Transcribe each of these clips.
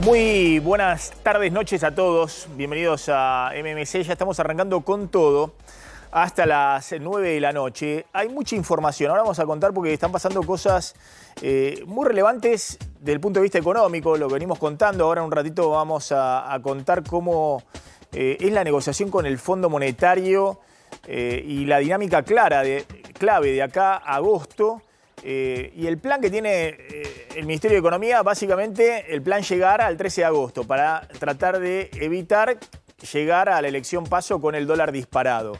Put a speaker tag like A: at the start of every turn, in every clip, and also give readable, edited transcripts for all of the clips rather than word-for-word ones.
A: Muy buenas tardes, noches a todos. Bienvenidos a MMC. Ya estamos arrancando con todo hasta las 9 de la noche. Hay mucha información. Ahora vamos a contar porque están pasando cosas muy relevantes desde el punto de vista económico. Lo que venimos contando. Ahora en un ratito vamos a contar cómo es la negociación con el Fondo Monetario y la dinámica clave de acá a agosto. Y el plan que tiene el Ministerio de Economía, básicamente el plan llegar al 13 de agosto para tratar de evitar llegar a la elección paso con el dólar disparado.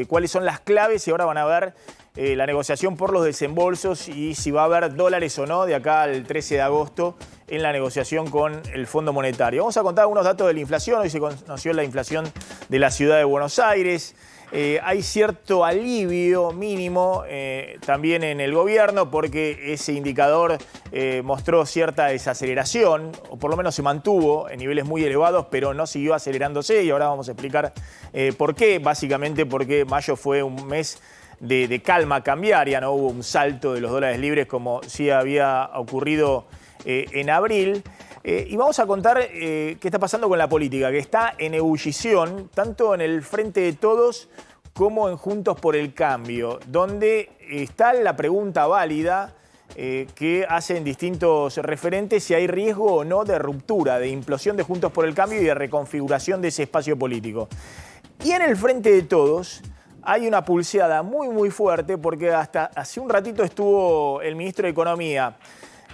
A: ¿Cuáles son las claves? Y ahora van a ver la negociación por los desembolsos y si va a haber dólares o no de acá al 13 de agosto en la negociación con el Fondo Monetario. Vamos a contar algunos datos de la inflación. Hoy se conoció la inflación de la ciudad de Buenos Aires. Hay cierto alivio mínimo también en el gobierno porque ese indicador mostró cierta desaceleración, o por lo menos se mantuvo en niveles muy elevados, pero no siguió acelerándose y ahora vamos a explicar por qué. Básicamente porque mayo fue un mes de calma cambiaria, no hubo un salto de los dólares libres como sí había ocurrido en abril. Y vamos a contar qué está pasando con la política, que está en ebullición, tanto en el Frente de Todos como en Juntos por el Cambio, donde está la pregunta válida que hacen distintos referentes si hay riesgo o no de ruptura, de implosión de Juntos por el Cambio y de reconfiguración de ese espacio político. Y en el Frente de Todos hay una pulseada muy fuerte porque hasta hace un ratito estuvo el ministro de Economía,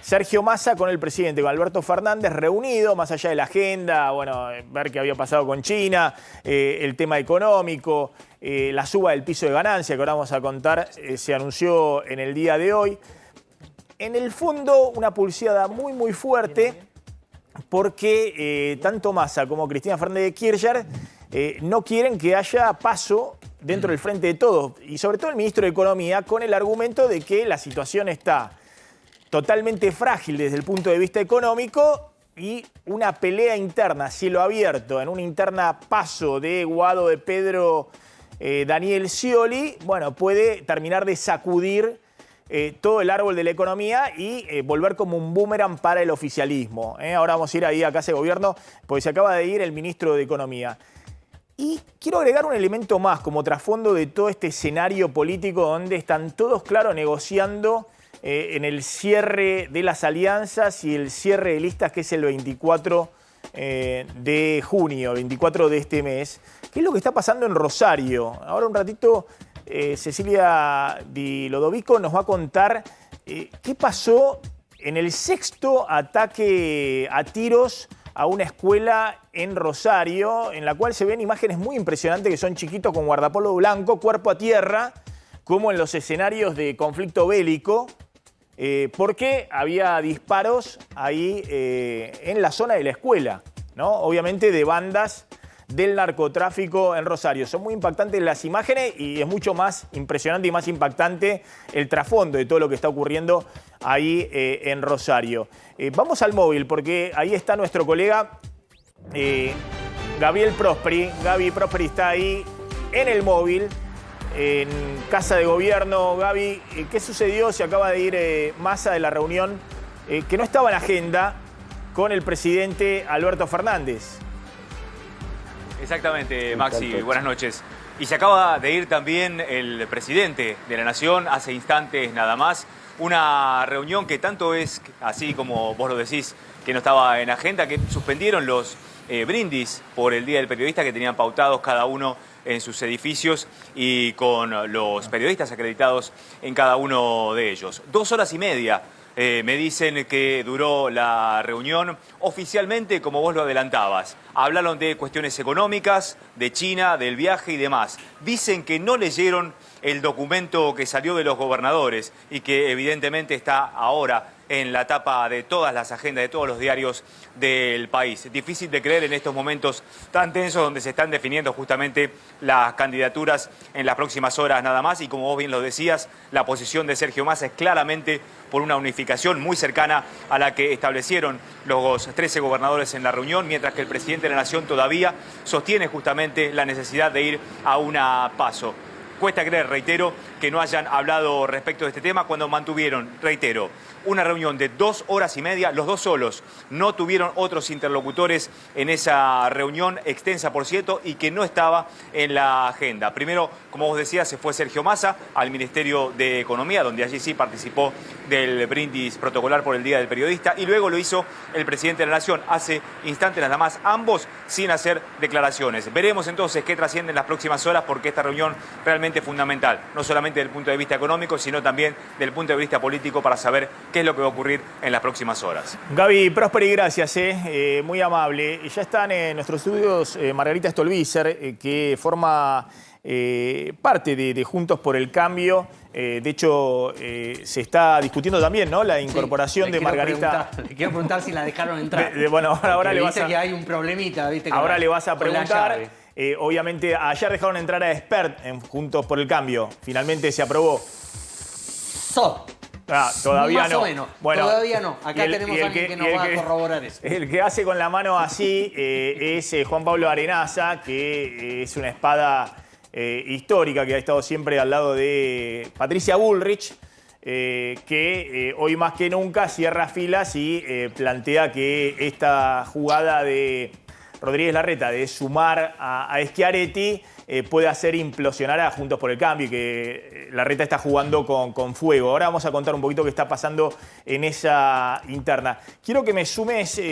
A: Sergio Massa, con el presidente, con Alberto Fernández, reunido, más allá de la agenda, bueno, ver qué había pasado con China, el tema económico, la suba del piso de ganancia, que ahora vamos a contar, se anunció en el día de hoy. En el fondo, una pulseada muy fuerte, porque tanto Massa como Cristina Fernández de Kirchner no quieren que haya paso dentro del Frente de Todos, y sobre todo el ministro de Economía, con el argumento de que la situación está totalmente frágil desde el punto de vista económico y una pelea interna, a cielo abierto, en una interna paso de Guado de Pedro, Daniel Scioli, bueno, puede terminar de sacudir todo el árbol de la economía y volver como un boomerang para el oficialismo. Ahora vamos a ir ahí a Casa de Gobierno, porque se acaba de ir el ministro de Economía. Y quiero agregar un elemento más como trasfondo de todo este escenario político donde están todos, claro, negociando en el cierre de las alianzas y el cierre de listas, que es el 24 de junio, 24 de este mes. ¿Qué es lo que está pasando en Rosario? Ahora un ratito Cecilia Di Lodovico nos va a contar qué pasó en el sexto ataque a tiros a una escuela en Rosario, en la cual se ven imágenes muy impresionantes que son chiquitos con guardapolvo blanco, cuerpo a tierra, como en los escenarios de conflicto bélico, porque había disparos ahí en la zona de la escuela, ¿no? Obviamente de bandas del narcotráfico en Rosario. Son muy impactantes las imágenes y es mucho más impresionante y más impactante el trasfondo de todo lo que está ocurriendo ahí en Rosario. Vamos al móvil porque ahí está nuestro colega Gabriel Prosperi. Gaby Prosperi está ahí en el móvil, en Casa de Gobierno. Gaby, ¿qué sucedió? Se acaba de ir Massa de la reunión que no estaba en la agenda con el presidente Alberto Fernández.
B: Exactamente, Maxi, buenas noches. Y se acaba de ir también el presidente de la Nación hace instantes nada más. Una reunión que tanto es, así como vos lo decís, que no estaba en agenda, que suspendieron los brindis por el Día del Periodista que tenían pautados cada uno en sus edificios y con los periodistas acreditados en cada uno de ellos. 2 horas y media me dicen que duró la reunión. Oficialmente, como vos lo adelantabas, hablaron de cuestiones económicas, de China, del viaje y demás. Dicen que no leyeron el documento que salió de los gobernadores y que evidentemente está ahora en la tapa de todas las agendas de todos los diarios del país. Difícil de creer en estos momentos tan tensos donde se están definiendo justamente las candidaturas en las próximas horas nada más. Y como vos bien lo decías, la posición de Sergio Massa es claramente por una unificación muy cercana a la que establecieron los 13 gobernadores en la reunión, mientras que el presidente de la Nación todavía sostiene justamente la necesidad de ir a una paso. Cuesta creer, reitero, que no hayan hablado respecto de este tema cuando mantuvieron, reitero, una reunión de 2 horas y media, los dos solos. No tuvieron otros interlocutores en esa reunión, extensa por cierto, y que no estaba en la agenda. Primero, como vos decías, se fue Sergio Massa al Ministerio de Economía, donde allí sí participó del brindis protocolar por el Día del Periodista, y luego lo hizo el presidente de la Nación hace instantes nada más, ambos sin hacer declaraciones. Veremos entonces qué trasciende en las próximas horas, porque esta reunión realmente es fundamental, no solamente desde el punto de vista económico, sino también desde el punto de vista político, para saber qué es lo que va a ocurrir en las próximas horas.
A: Gaby Prosperi, gracias, muy amable. Ya están en nuestros estudios Margarita Stolbizer, que forma parte de Juntos por el Cambio. De hecho, se está discutiendo también, ¿no?, la incorporación de Margarita.
C: Le quiero preguntar si la dejaron entrar.
A: Bueno, ahora le vas
C: que hay un problemita, ¿viste?
A: Ahora le vas a preguntar. Obviamente, ayer dejaron entrar a Espert en Juntos por el Cambio. Finalmente se aprobó. Todavía
C: más
A: no.
C: O menos.
A: Bueno,
C: todavía no. Acá tenemos a alguien que nos va a corroborar eso.
A: El que hace con la mano así es Juan Pablo Arenaza, que es una espada histórica que ha estado siempre al lado de Patricia Bullrich, que hoy más que nunca cierra filas y plantea que esta jugada de Rodríguez Larreta de sumar a Schiaretti puede hacer implosionar a Juntos por el Cambio, y que Larreta está jugando con fuego. Ahora vamos a contar un poquito qué está pasando en esa interna. Quiero que me sumes,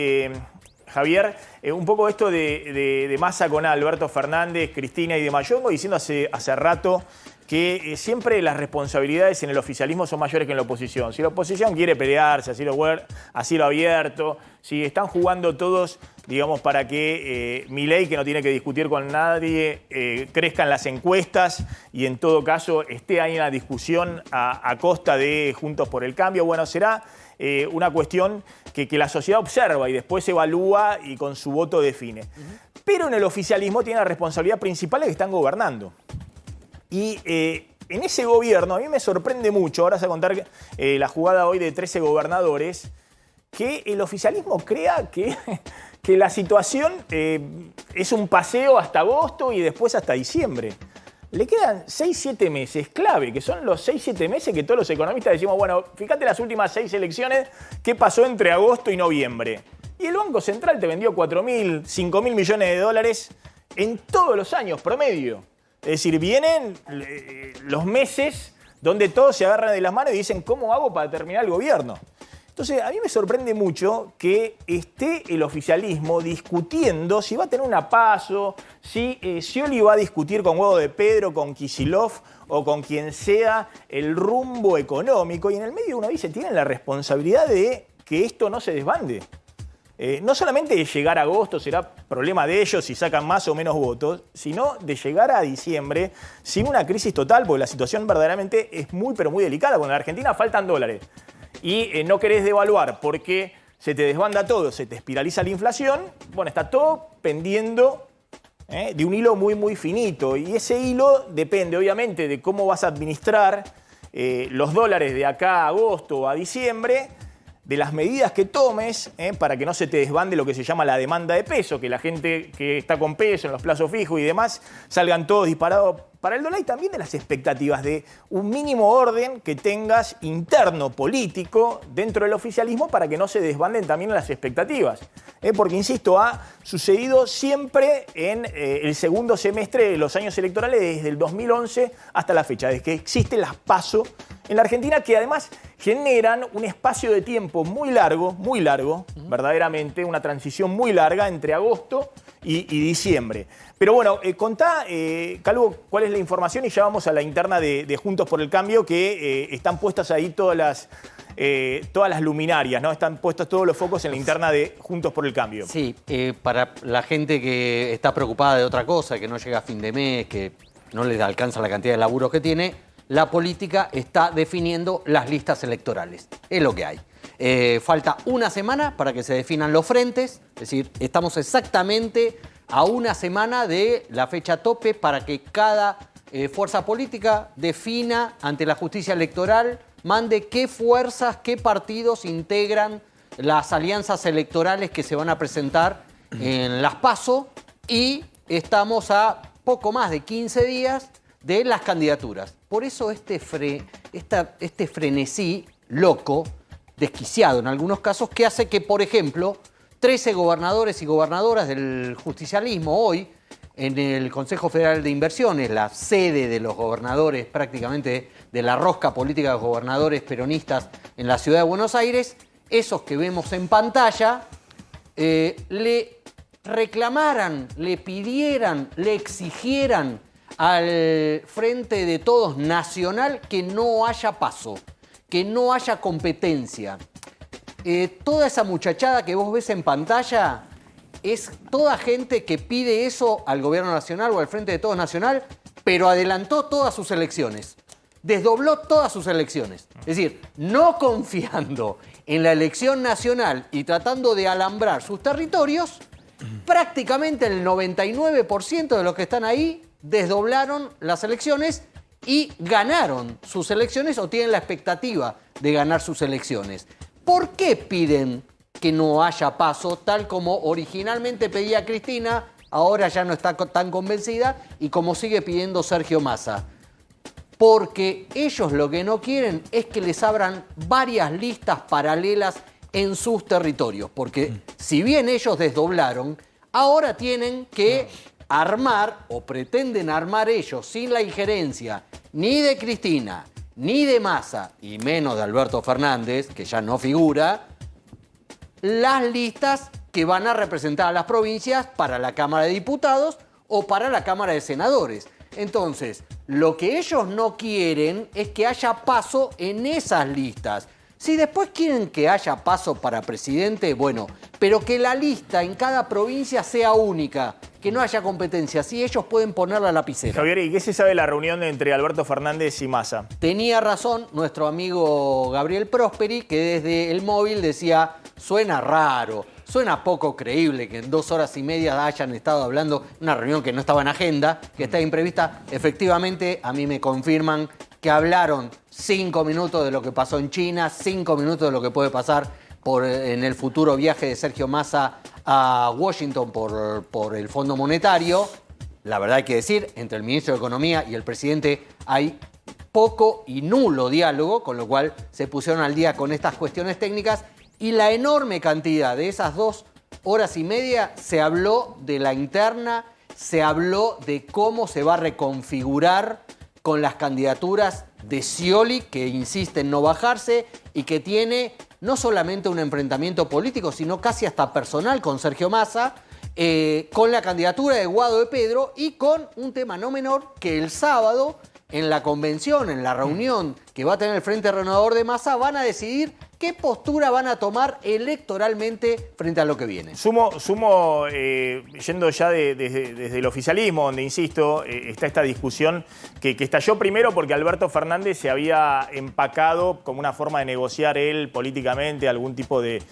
A: Javier, un poco esto de Massa con Alberto Fernández, Cristina y demás. Yo vengo diciendo hace rato que siempre las responsabilidades en el oficialismo son mayores que en la oposición. Si la oposición quiere pelearse, así lo abierto, si están jugando todos, digamos, para que Milei, que no tiene que discutir con nadie, crezca en las encuestas y en todo caso esté ahí en la discusión a costa de Juntos por el Cambio, bueno, será una cuestión que la sociedad observa y después evalúa y con su voto define. Pero en el oficialismo tiene la responsabilidad principal de que están gobernando. Y en ese gobierno a mí me sorprende mucho, ahora vas a contar la jugada hoy de 13 gobernadores, que el oficialismo crea que la situación es un paseo hasta agosto y después hasta diciembre. Le quedan 6-7 meses clave, que son los 6-7 meses que todos los economistas decimos, bueno, fíjate las últimas 6 elecciones, ¿qué pasó entre agosto y noviembre? Y el Banco Central te vendió 4.000, 5.000 millones de dólares en todos los años promedio. Es decir, vienen los meses donde todos se agarran de las manos y dicen, ¿cómo hago para terminar el gobierno? Entonces, a mí me sorprende mucho que esté el oficialismo discutiendo si va a tener una PASO, si Scioli va a discutir con Guado de Pedro, con Kicillof o con quien sea el rumbo económico. Y en el medio uno dice, tienen la responsabilidad de que esto no se desbande. No solamente de llegar a agosto será problema de ellos si sacan más o menos votos, sino de llegar a diciembre sin una crisis total, porque la situación verdaderamente es muy, pero muy delicada. Cuando en la Argentina faltan dólares y no querés devaluar porque se te desbanda todo, se te espiraliza la inflación, bueno, está todo pendiendo de un hilo muy, muy finito. Y ese hilo depende, obviamente, de cómo vas a administrar los dólares de acá a agosto o a diciembre, de las medidas que tomes para que no se te desbande lo que se llama la demanda de peso, que la gente que está con peso en los plazos fijos y demás salgan todos disparados para el dólar, y también de las expectativas de un mínimo orden que tengas interno político dentro del oficialismo para que no se desbanden también las expectativas. Porque, insisto, ha sucedido siempre en el segundo semestre de los años electorales, desde el 2011 hasta la fecha, desde que existen las PASO en la Argentina, que además generan un espacio de tiempo muy largo, verdaderamente, una transición muy larga entre agosto y diciembre. Pero bueno, contá, Calvo, cuál es la información y ya vamos a la interna de Juntos por el Cambio, que están puestas ahí todas las luminarias, ¿no? Están puestos todos los focos en la interna de Juntos por el Cambio.
C: Sí, para la gente que está preocupada de otra cosa, que no llega a fin de mes, que no les alcanza la cantidad de laburos que tiene, la política está definiendo las listas electorales. Es lo que hay. Falta una semana para que se definan los frentes, es decir, estamos exactamente a una semana de la fecha tope para que cada fuerza política defina ante la justicia electoral, mande qué fuerzas, qué partidos integran las alianzas electorales que se van a presentar en las PASO, y estamos a poco más de 15 días de las candidaturas. Por eso este frenesí loco desquiciado en algunos casos, que hace que, por ejemplo, 13 gobernadores y gobernadoras del justicialismo hoy, en el Consejo Federal de Inversiones, la sede de los gobernadores, prácticamente de la rosca política de los gobernadores peronistas en la ciudad de Buenos Aires, esos que vemos en pantalla, le reclamaran, le pidieran, le exigieran al Frente de Todos Nacional que no haya paso, que no haya competencia. Toda esa muchachada que vos ves en pantalla es toda gente que pide eso al Gobierno Nacional o al Frente de Todos Nacional, pero adelantó todas sus elecciones, desdobló todas sus elecciones. Es decir, no confiando en la elección nacional y tratando de alambrar sus territorios, prácticamente el 99% de los que están ahí desdoblaron las elecciones y ganaron sus elecciones o tienen la expectativa de ganar sus elecciones. ¿Por qué piden que no haya paso, tal como originalmente pedía Cristina, ahora ya no está tan convencida, y como sigue pidiendo Sergio Massa? Porque ellos lo que no quieren es que les abran varias listas paralelas en sus territorios. Porque si bien ellos desdoblaron, ahora tienen que armar, o pretenden armar ellos, sin la injerencia ni de Cristina, ni de Massa, y menos de Alberto Fernández, que ya no figura, las listas que van a representar a las provincias para la Cámara de Diputados o para la Cámara de Senadores. Entonces, lo que ellos no quieren es que haya paso en esas listas. Si después quieren que haya paso para presidente, bueno, pero que la lista en cada provincia sea única, que no haya competencia, así ellos pueden poner la lapicera.
A: Javier, ¿y qué se sabe de la reunión entre Alberto Fernández y Massa?
C: Tenía razón nuestro amigo Gabriel Prosperi, que desde el móvil decía, suena raro, suena poco creíble que en 2 horas y media hayan estado hablando una reunión que no estaba en agenda, que está imprevista. Efectivamente, a mí me confirman que hablaron 5 minutos de lo que pasó en China, 5 minutos de lo que puede pasar en el futuro viaje de Sergio Massa a Washington por el Fondo Monetario. La verdad hay que decir, entre el ministro de Economía y el presidente hay poco y nulo diálogo, con lo cual se pusieron al día con estas cuestiones técnicas, y la enorme cantidad de esas 2 horas y media se habló de la interna, se habló de cómo se va a reconfigurar con las candidaturas de Scioli, que insiste en no bajarse y que tiene no solamente un enfrentamiento político, sino casi hasta personal con Sergio Massa, con la candidatura de Guado de Pedro y con un tema no menor que el sábado en la convención, en la reunión que va a tener el Frente Renovador de Massa, van a decidir qué postura van a tomar electoralmente frente a lo que viene.
A: Sumo yendo ya desde el oficialismo, donde, insisto, está esta discusión que estalló primero porque Alberto Fernández se había empacado como una forma de negociar él políticamente algún tipo de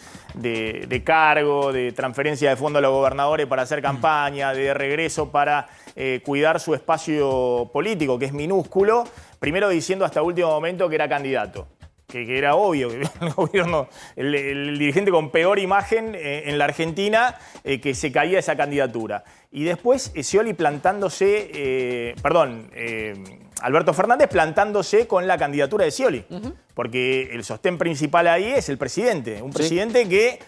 A: cargo, de transferencia de fondos a los gobernadores para hacer campaña, de regreso para cuidar su espacio político, que es minúsculo, primero diciendo hasta último momento que era candidato. Que era obvio que el gobierno, el dirigente con peor imagen en la Argentina, que se caía esa candidatura. Y después Scioli plantándose, Alberto Fernández plantándose con la candidatura de Scioli. Porque el sostén principal ahí es el presidente. Un presidente que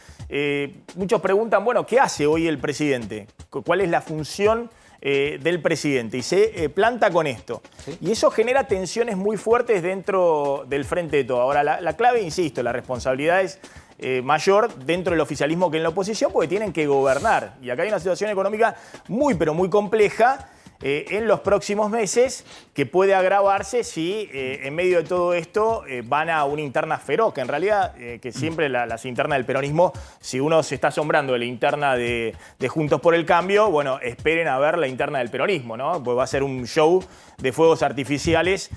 A: muchos preguntan, bueno, ¿qué hace hoy el presidente? ¿Cuál es la función del presidente? Y se planta con esto. ¿Sí? Y eso genera tensiones muy fuertes dentro del Frente de Todos. Ahora, la clave, insisto, la responsabilidad es mayor dentro del oficialismo que en la oposición, porque tienen que gobernar. Y acá hay una situación económica muy, pero muy compleja en los próximos meses, que puede agravarse si en medio de todo esto van a una interna feroz, que en realidad, que siempre las internas del peronismo, si uno se está asombrando de la interna de Juntos por el Cambio, bueno, esperen a ver la interna del peronismo, ¿no? Pues va a ser un show de fuegos artificiales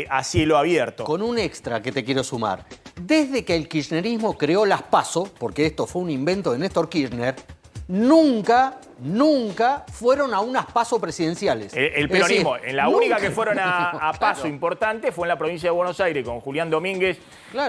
A: a cielo abierto.
C: Con un extra que te quiero sumar. Desde que el kirchnerismo creó las PASO, porque esto fue un invento de Néstor Kirchner, nunca fueron a unas PASO presidenciales.
A: El peronismo, en la única que fueron a PASO importante fue en la provincia de Buenos Aires con Julián Domínguez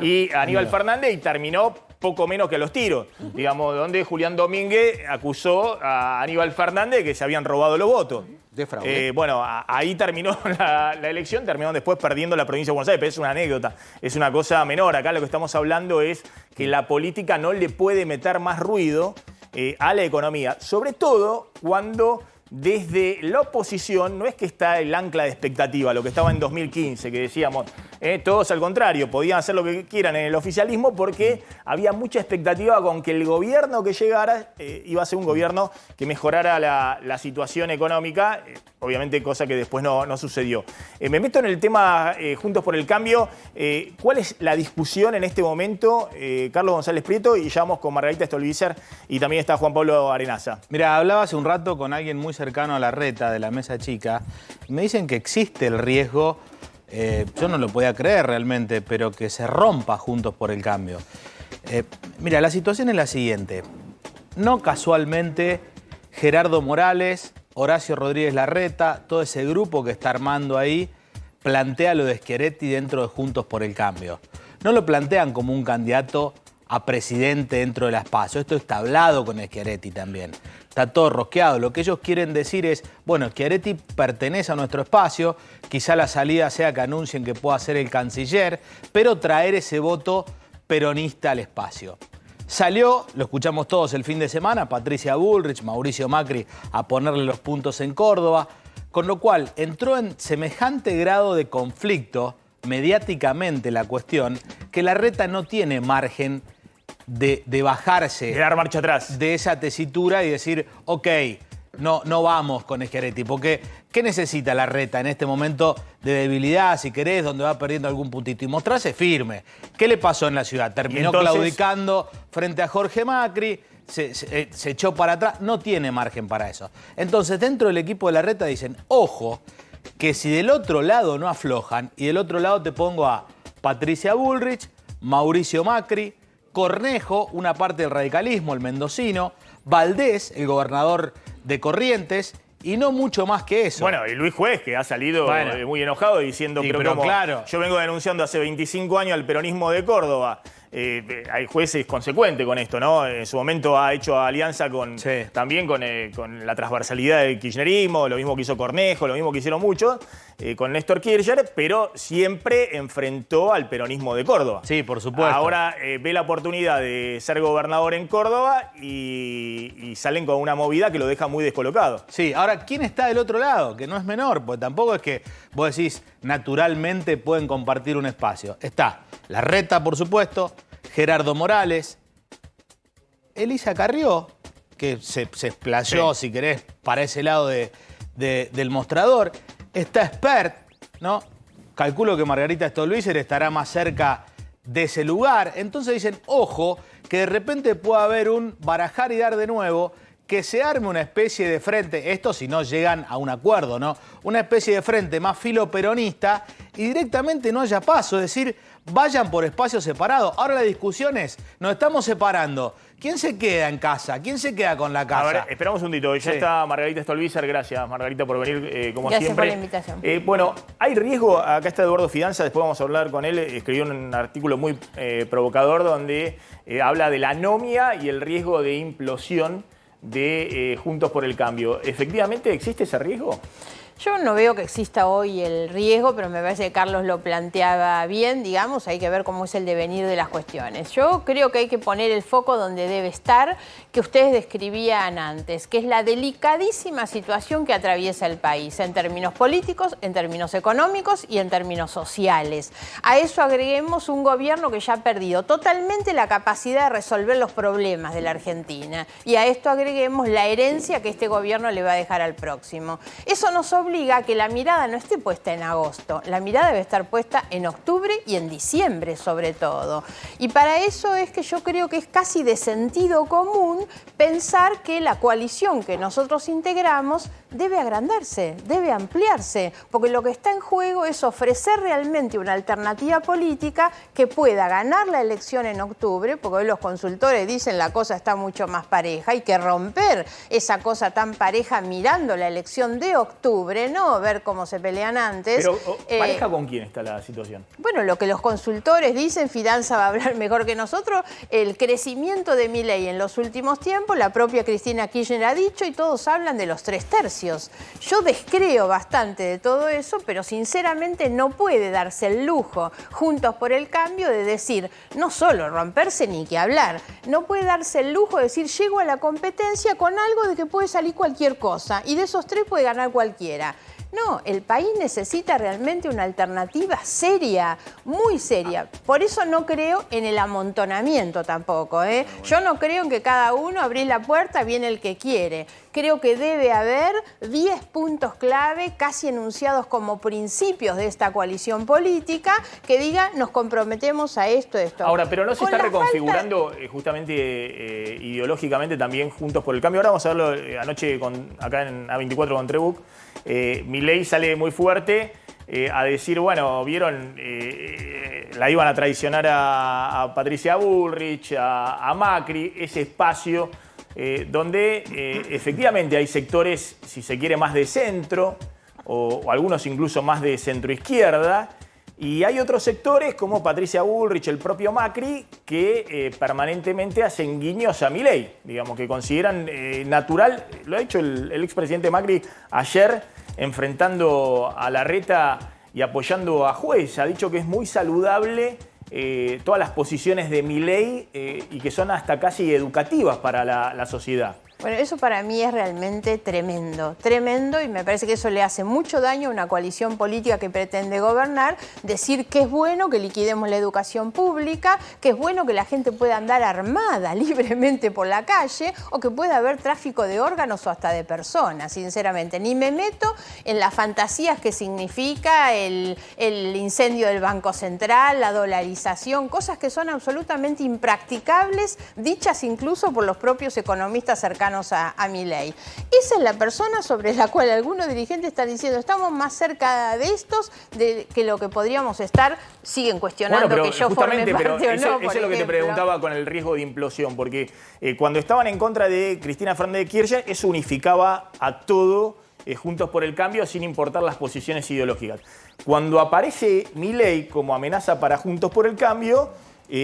A: y Aníbal Fernández, y terminó poco menos que a los tiros, digamos, donde Julián Domínguez acusó a Aníbal Fernández que se habían robado los votos.
C: De fraude.
A: Bueno, ahí terminó la elección, terminaron después perdiendo la provincia de Buenos Aires, pero es una anécdota, es una cosa menor. Acá lo que estamos hablando es que la política no le puede meter más ruido a la economía, sobre todo cuando desde la oposición no es que está el ancla de expectativa, lo que estaba en 2015, que decíamos, todos al contrario, podían hacer lo que quieran en el oficialismo porque había mucha expectativa con que el gobierno que llegara iba a ser un gobierno que mejorara la situación económica, obviamente cosa que después no sucedió. Me meto en el tema Juntos por el Cambio. ¿Cuál es la discusión en este momento? Carlos González Prieto, y ya vamos con Margarita Stolbizer y también está Juan Pablo Arenaza.
D: Mira, hablaba hace un rato con alguien muy cercano a Larreta de la Mesa Chica. Me dicen que existe el riesgo, yo no lo podía creer realmente, pero que se rompa Juntos por el Cambio. Mira, la situación es la siguiente. No casualmente Gerardo Morales, Horacio Rodríguez Larreta, todo ese grupo que está armando ahí, plantea lo de Schiaretti dentro de Juntos por el Cambio. No lo plantean como un candidato a presidente dentro de la Espacio. Esto está hablado con Schiaretti también. Está todo rosqueado. Lo que ellos quieren decir es, bueno, Schiaretti pertenece a nuestro espacio, quizá la salida sea que anuncien que pueda ser el canciller, pero traer ese voto peronista al espacio. Salió, lo escuchamos todos el fin de semana, Patricia Bullrich, Mauricio Macri a ponerle los puntos en Córdoba, con lo cual entró en semejante grado de conflicto mediáticamente la cuestión que Larreta no tiene margen de bajarse,
A: de dar marcha atrás
D: de esa tesitura y decir, ok, no vamos con Schiaretti, porque ¿qué necesita Larreta en este momento de debilidad, si querés, donde va perdiendo algún puntito? Y mostrarse firme. ¿Qué le pasó en la ciudad? Terminó
A: entonces
D: claudicando frente a Jorge Macri, se echó para atrás, no tiene margen para eso. Entonces, dentro del equipo de Larreta dicen, ojo, que si del otro lado no aflojan, y del otro lado te pongo a Patricia Bullrich, Mauricio Macri, Cornejo, una parte del radicalismo, el mendocino, Valdés, el gobernador de Corrientes, y no mucho más que eso.
A: Bueno, y Luis Juez, que ha salido muy enojado diciendo,
D: sí,
A: pero como
D: claro,
A: yo vengo denunciando hace 25 años al peronismo de Córdoba. Hay jueces consecuentes con esto, ¿no? En su momento ha hecho alianza también con la transversalidad del kirchnerismo, lo mismo que hizo Cornejo, lo mismo que hicieron muchos, con Néstor Kirchner, pero siempre enfrentó al peronismo de Córdoba.
D: Sí, por supuesto.
A: Ahora ve la oportunidad de ser gobernador en Córdoba y salen con una movida que lo deja muy descolocado.
D: Sí, ahora, ¿quién está del otro lado? Que no es menor, porque tampoco es que vos decís naturalmente pueden compartir un espacio. Está Larreta, por supuesto, Gerardo Morales, Elisa Carrió, que se explayó, si querés, para ese lado del mostrador. Está Espert, ¿no? Calculo que Margarita Stolbizer estará más cerca de ese lugar. Entonces dicen, ojo, que de repente pueda haber un barajar y dar de nuevo, que se arme una especie de frente, esto si no llegan a un acuerdo, ¿no? Una especie de frente más filoperonista y directamente no haya paso, es decir, vayan por espacios separados. Ahora la discusión es, nos estamos separando. ¿Quién se queda en casa? ¿Quién se queda con la casa?
A: A ver, esperamos un dito. Ya está Margarita Stolbizer. Gracias, Margarita, por venir como
E: Gracias
A: siempre.
E: Gracias por la invitación.
A: Bueno, hay riesgo. Acá está Eduardo Fidanza, después vamos a hablar con él. Escribió un artículo muy provocador donde habla de la anomia y el riesgo de implosión de Juntos por el Cambio. ¿Efectivamente existe ese riesgo?
E: Yo no veo que exista hoy el riesgo, pero me parece que Carlos lo planteaba bien, digamos, hay que ver cómo es el devenir de las cuestiones. Yo creo que hay que poner el foco donde debe estar, que ustedes describían antes, que es la delicadísima situación que atraviesa el país, en términos políticos, en términos económicos y en términos sociales. A eso agreguemos un gobierno que ya ha perdido totalmente la capacidad de resolver los problemas de la Argentina. Y a esto agreguemos la herencia que este gobierno le va a dejar al próximo. Eso nos obliga a que la mirada no esté puesta en agosto, la mirada debe estar puesta en octubre y en diciembre sobre todo. Y para eso es que yo creo que es casi de sentido común pensar que la coalición que nosotros integramos debe agrandarse, debe ampliarse, porque lo que está en juego es ofrecer realmente una alternativa política que pueda ganar la elección en octubre, porque hoy los consultores dicen la cosa está mucho más pareja, hay que romper esa cosa tan pareja mirando la elección de octubre no ver cómo se pelean antes.
A: Pero, ¿pareja con quién está la situación?
E: Bueno, lo que los consultores dicen, Fidanza va a hablar mejor que nosotros, el crecimiento de Milei en los últimos tiempos, la propia Cristina Kirchner ha dicho y todos hablan de los 3/3. Yo descreo bastante de todo eso, pero sinceramente no puede darse el lujo, Juntos por el Cambio, de decir, no solo romperse ni que hablar, no puede darse el lujo de decir, llego a la competencia con algo de que puede salir cualquier cosa y de esos 3 puede ganar cualquiera. No, el país necesita realmente una alternativa seria, muy seria. Por eso no creo en el amontonamiento tampoco, ¿eh? Yo no creo en que cada uno abrir la puerta, viene el que quiere. Creo que debe haber 10 puntos clave, casi enunciados como principios de esta coalición política, que digan, nos comprometemos a esto, esto.
A: Ahora, pero no se está reconfigurando justamente ideológicamente también Juntos por el Cambio. Ahora vamos a verlo anoche acá en A24 con Trebuch. Milei sale muy fuerte a decir, bueno, vieron, la iban a traicionar a Patricia Bullrich, a Macri, ese espacio donde efectivamente hay sectores, si se quiere, más de centro o algunos incluso más de centro-izquierda. Y hay otros sectores como Patricia Bullrich, el propio Macri, que permanentemente hacen guiños a Milei, digamos, que consideran natural, lo ha hecho el expresidente Macri ayer enfrentando a Larreta y apoyando a Juez. Ha dicho que es muy saludable todas las posiciones de Milei y que son hasta casi educativas para la sociedad.
E: Bueno, eso para mí es realmente tremendo, tremendo, y me parece que eso le hace mucho daño a una coalición política que pretende gobernar, decir que es bueno que liquidemos la educación pública, que es bueno que la gente pueda andar armada libremente por la calle o que pueda haber tráfico de órganos o hasta de personas, sinceramente. Ni me meto en las fantasías que significa el incendio del Banco Central, la dolarización, cosas que son absolutamente impracticables, dichas incluso por los propios economistas cercanos a Milei. Esa es la persona sobre la cual algunos dirigentes están diciendo, estamos más cerca de estos que lo que podríamos estar. Siguen cuestionando que yo forme parte o no,
A: eso es lo que te preguntaba con el riesgo de implosión, porque cuando estaban en contra de Cristina Fernández de Kirchner, eso unificaba a todo Juntos por el Cambio sin importar las posiciones ideológicas. Cuando aparece Milei como amenaza para Juntos por el Cambio,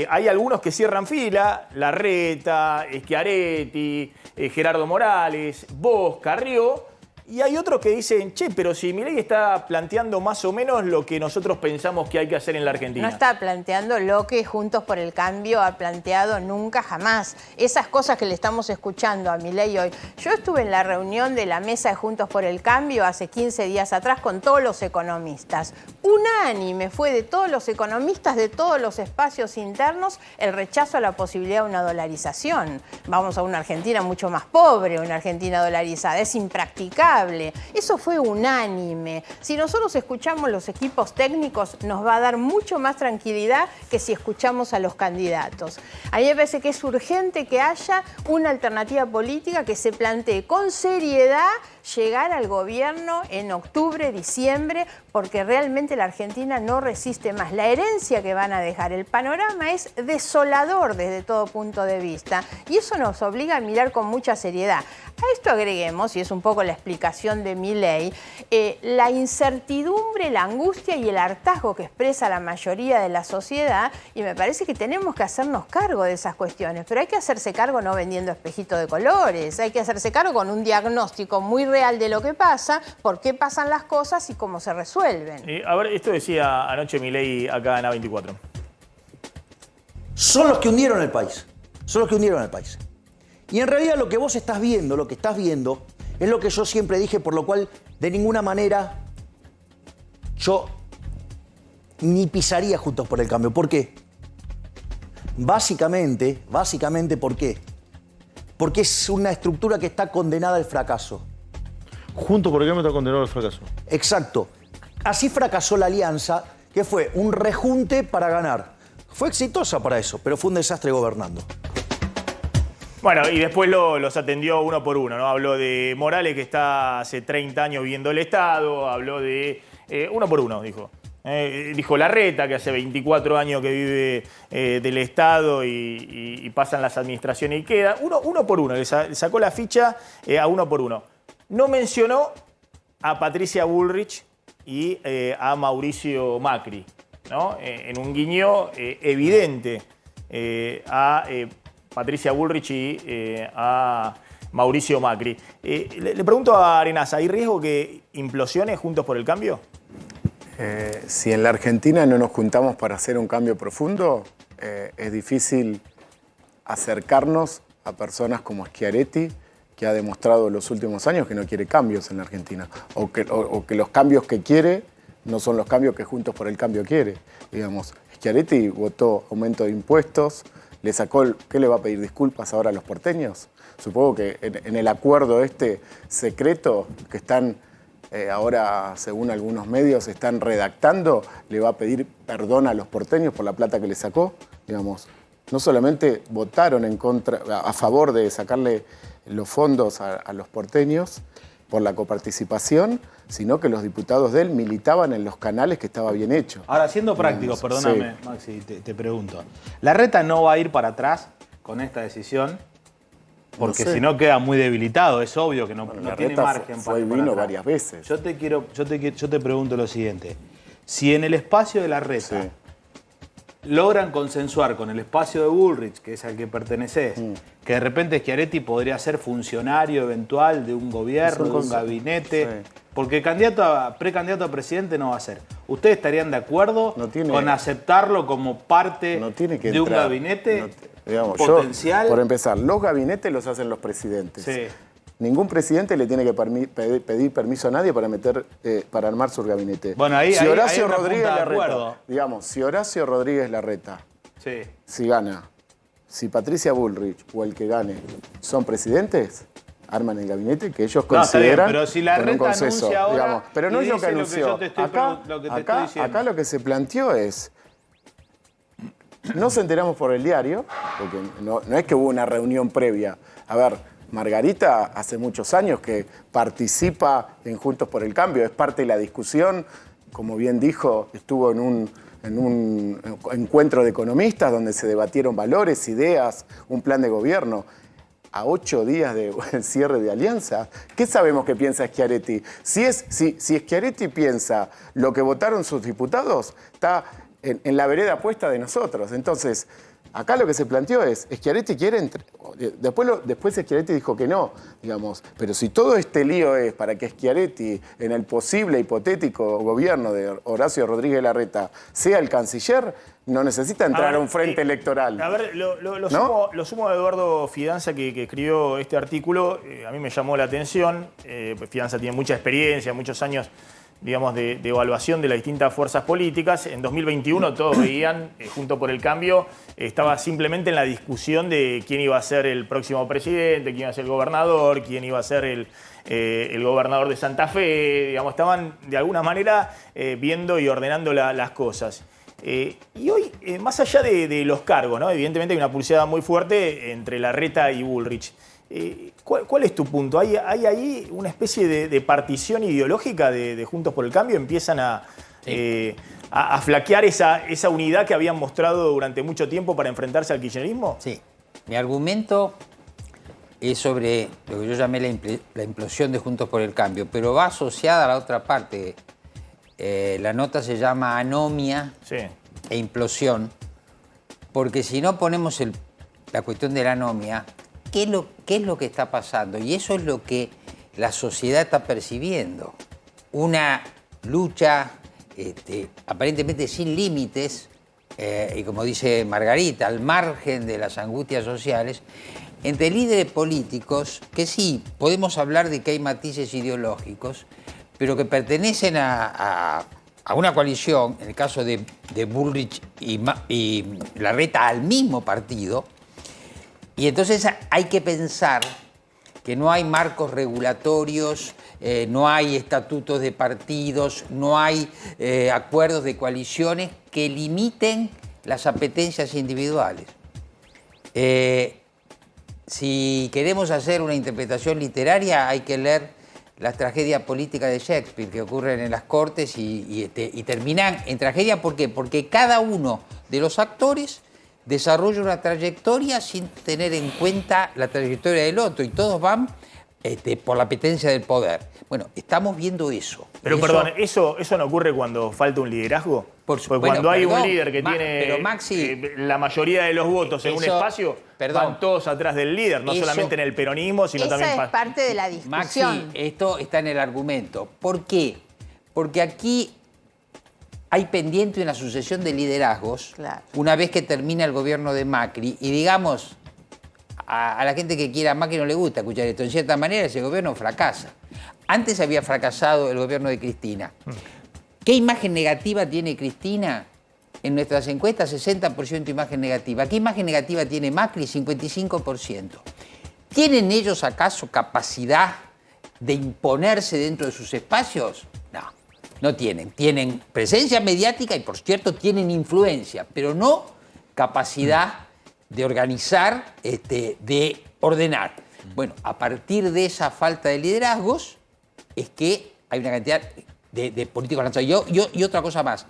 A: hay algunos que cierran fila, Larreta, Schiaretti, Gerardo Morales, vos, Carrió, y hay otros que dicen, che, pero si Milei está planteando más o menos lo que nosotros pensamos que hay que hacer en la Argentina.
E: No está planteando lo que Juntos por el Cambio ha planteado nunca jamás. Esas cosas que le estamos escuchando a Milei hoy. Yo estuve en la reunión de la mesa de Juntos por el Cambio hace 15 días atrás con todos los economistas. Unánime fue de todos los economistas de todos los espacios internos el rechazo a la posibilidad de una dolarización. Vamos a una Argentina mucho más pobre, una Argentina dolarizada. Es impracticable. Eso fue unánime. Si nosotros escuchamos los equipos técnicos, nos va a dar mucho más tranquilidad que si escuchamos a los candidatos. A mí me parece que es urgente que haya una alternativa política que se plantee con seriedad llegar al gobierno en octubre, diciembre, porque realmente la Argentina no resiste más. La herencia que van a dejar, el panorama es desolador desde todo punto de vista y eso nos obliga a mirar con mucha seriedad. A esto agreguemos, y es un poco la explicación de Milei, la incertidumbre, la angustia y el hartazgo que expresa la mayoría de la sociedad, y me parece que tenemos que hacernos cargo de esas cuestiones, pero hay que hacerse cargo no vendiendo espejitos de colores, hay que hacerse cargo con un diagnóstico muy real de lo que pasa, por qué pasan las cosas y cómo se resuelven.
A: A ver, esto decía anoche Milei acá en A24.
F: Son los que hundieron el país, son los que hundieron el país. Y en realidad lo que vos estás viendo, lo que estás viendo, es lo que yo siempre dije, por lo cual de ninguna manera yo ni pisaría Juntos por el Cambio. ¿Por qué? Básicamente, ¿por qué? Porque es una estructura que está condenada al fracaso.
G: Juntos por el Cambio está condenado al fracaso.
F: Exacto. Así fracasó la alianza, que fue un rejunte para ganar. Fue exitosa para eso, pero fue un desastre gobernando.
A: Bueno, y después los atendió uno por uno, ¿no? Habló de Morales, que está hace 30 años viendo el Estado, habló de... uno por uno, dijo. Dijo Larreta, que hace 24 años que vive del Estado y pasan las administraciones y queda. Uno por uno, le sacó la ficha a uno por uno. No mencionó a Patricia Bullrich y a Mauricio Macri, ¿no? En un guiño evidente a Patricia Bullrich y a Mauricio Macri. Le pregunto a Arenas, ¿hay riesgo que implosione Juntos por el Cambio?
H: Si en la Argentina no nos juntamos para hacer un cambio profundo, es difícil acercarnos a personas como Schiaretti, que ha demostrado en los últimos años que no quiere cambios en la Argentina, o que los cambios que quiere no son los cambios que Juntos por el Cambio quiere. Digamos, Schiaretti votó aumento de impuestos, le sacó, ¿qué le va a pedir disculpas ahora a los porteños? Supongo que en el acuerdo este secreto que están ahora, según algunos medios, están redactando, le va a pedir perdón a los porteños por la plata que le sacó. Digamos, no solamente votaron a favor de sacarle los fondos a los porteños por la coparticipación, sino que los diputados de él militaban en los canales que estaba bien hecho.
D: Ahora, siendo práctico, perdóname, sí. Maxi, te pregunto. ¿Larreta no va a ir para atrás con esta decisión? Porque si no queda muy debilitado, es obvio que no tiene margen para ir para
H: vino
D: atrás.
H: varias veces.
D: Yo te pregunto lo siguiente. Si en el espacio de Larreta logran consensuar con el espacio de Bullrich, que es al que perteneces, que de repente Schiaretti podría ser funcionario eventual de un gobierno, de un gabinete, porque precandidato a presidente no va a ser. ¿Ustedes estarían de acuerdo con aceptarlo como parte de un gabinete potencial?
H: Por empezar, los gabinetes los hacen los presidentes.
D: Sí.
H: Ningún presidente le tiene que pedir permiso a nadie para armar su gabinete.
D: Bueno, ahí
H: si Horacio
D: hay una
H: Rodríguez
D: punta de
H: Larreta,
D: acuerdo.
H: digamos, si Horacio Rodríguez Larreta, si gana, si Patricia Bullrich o el que gane son presidentes, arman el gabinete que ellos consideran.
D: Pero si Larreta
H: con un consenso,
D: anuncia ahora,
H: digamos. Pero no es lo que anunció.
D: Acá
H: lo que se planteó es. Nos enteramos por el diario, porque no es que hubo una reunión previa. A ver, Margarita hace muchos años que participa en Juntos por el Cambio, es parte de la discusión, como bien dijo, estuvo en un encuentro de economistas donde se debatieron valores, ideas, un plan de gobierno. A 8 días del cierre de alianza, ¿qué sabemos que piensa Schiaretti? Si Schiaretti piensa lo que votaron sus diputados, está en la vereda puesta de nosotros. Entonces, acá lo que se planteó es, Schiaretti quiere... Después Schiaretti dijo que no, digamos. Pero si todo este lío es para que Schiaretti, en el posible hipotético gobierno de Horacio Rodríguez Larreta, sea el canciller, no necesita entrar a un frente electoral.
A: A ver, lo sumo de Eduardo Fidanza, que escribió este artículo, a mí me llamó la atención. Fidanza tiene mucha experiencia, muchos años, digamos, de evaluación de las distintas fuerzas políticas. En 2021 todos veían, Juntos por el Cambio, estaba simplemente en la discusión de quién iba a ser el próximo presidente, quién iba a ser el gobernador, quién iba a ser el gobernador de Santa Fe. Digamos, estaban de alguna manera viendo y ordenando las cosas. Y hoy, más allá de los cargos, ¿no? Evidentemente hay una pulseada muy fuerte entre Larreta y Bullrich. ¿Cuál es tu punto? ¿Hay ahí una especie de partición ideológica de Juntos por el Cambio? ¿Empiezan a flaquear esa unidad que habían mostrado durante mucho tiempo para enfrentarse al kirchnerismo?
I: Sí. Mi argumento es sobre lo que yo llamé la implosión de Juntos por el Cambio, pero va asociada a la otra parte. La nota se llama anomia e implosión, porque si no ponemos la cuestión de la anomia, ¿qué es lo que está pasando? Y eso es lo que la sociedad está percibiendo. Una lucha aparentemente sin límites, y como dice Margarita, al margen de las angustias sociales, entre líderes políticos que sí, podemos hablar de que hay matices ideológicos, pero que pertenecen a una coalición, en el caso de Bullrich y Larreta, al mismo partido. Y entonces hay que pensar que no hay marcos regulatorios, no hay estatutos de partidos, no hay acuerdos de coaliciones que limiten las apetencias individuales. Si queremos hacer una interpretación literaria, hay que leer las tragedias políticas de Shakespeare que ocurren en las cortes y terminan en tragedia. ¿Por qué? Porque cada uno de los actores desarrolla una trayectoria sin tener en cuenta la trayectoria del otro y todos van por la apetencia del poder. Bueno, estamos viendo eso.
A: Pero
I: Eso-
A: perdón, ¿eso no ocurre cuando falta un liderazgo? Porque
I: bueno,
A: cuando hay
I: perdón,
A: un líder que tiene
I: pero Maxi,
A: la mayoría de los votos en un
I: eso-
A: espacio,
I: perdón.
A: van todos atrás del líder, no
I: Eso-
A: solamente en el peronismo, sino
E: Esa
A: también...
E: es parte de la
I: Maxi,
E: discusión.
I: esto está en el argumento. ¿Por qué? Porque aquí hay pendiente una sucesión de liderazgos
E: Claro.
I: una vez que termina el gobierno de Macri y digamos a la gente que quiera a Macri no le gusta escuchar esto. En cierta manera ese gobierno fracasa. Antes había fracasado el gobierno de Cristina. ¿Qué imagen negativa tiene Cristina? En nuestras encuestas, 60% imagen negativa. ¿Qué imagen negativa tiene Macri? 55%. ¿Tienen ellos acaso capacidad de imponerse dentro de sus espacios? No, no tienen. Tienen presencia mediática y, por cierto, tienen influencia, pero no capacidad de organizar, de ordenar. Bueno, a partir de esa falta de liderazgos es que hay una cantidad de políticos lanzados. Y otra cosa más.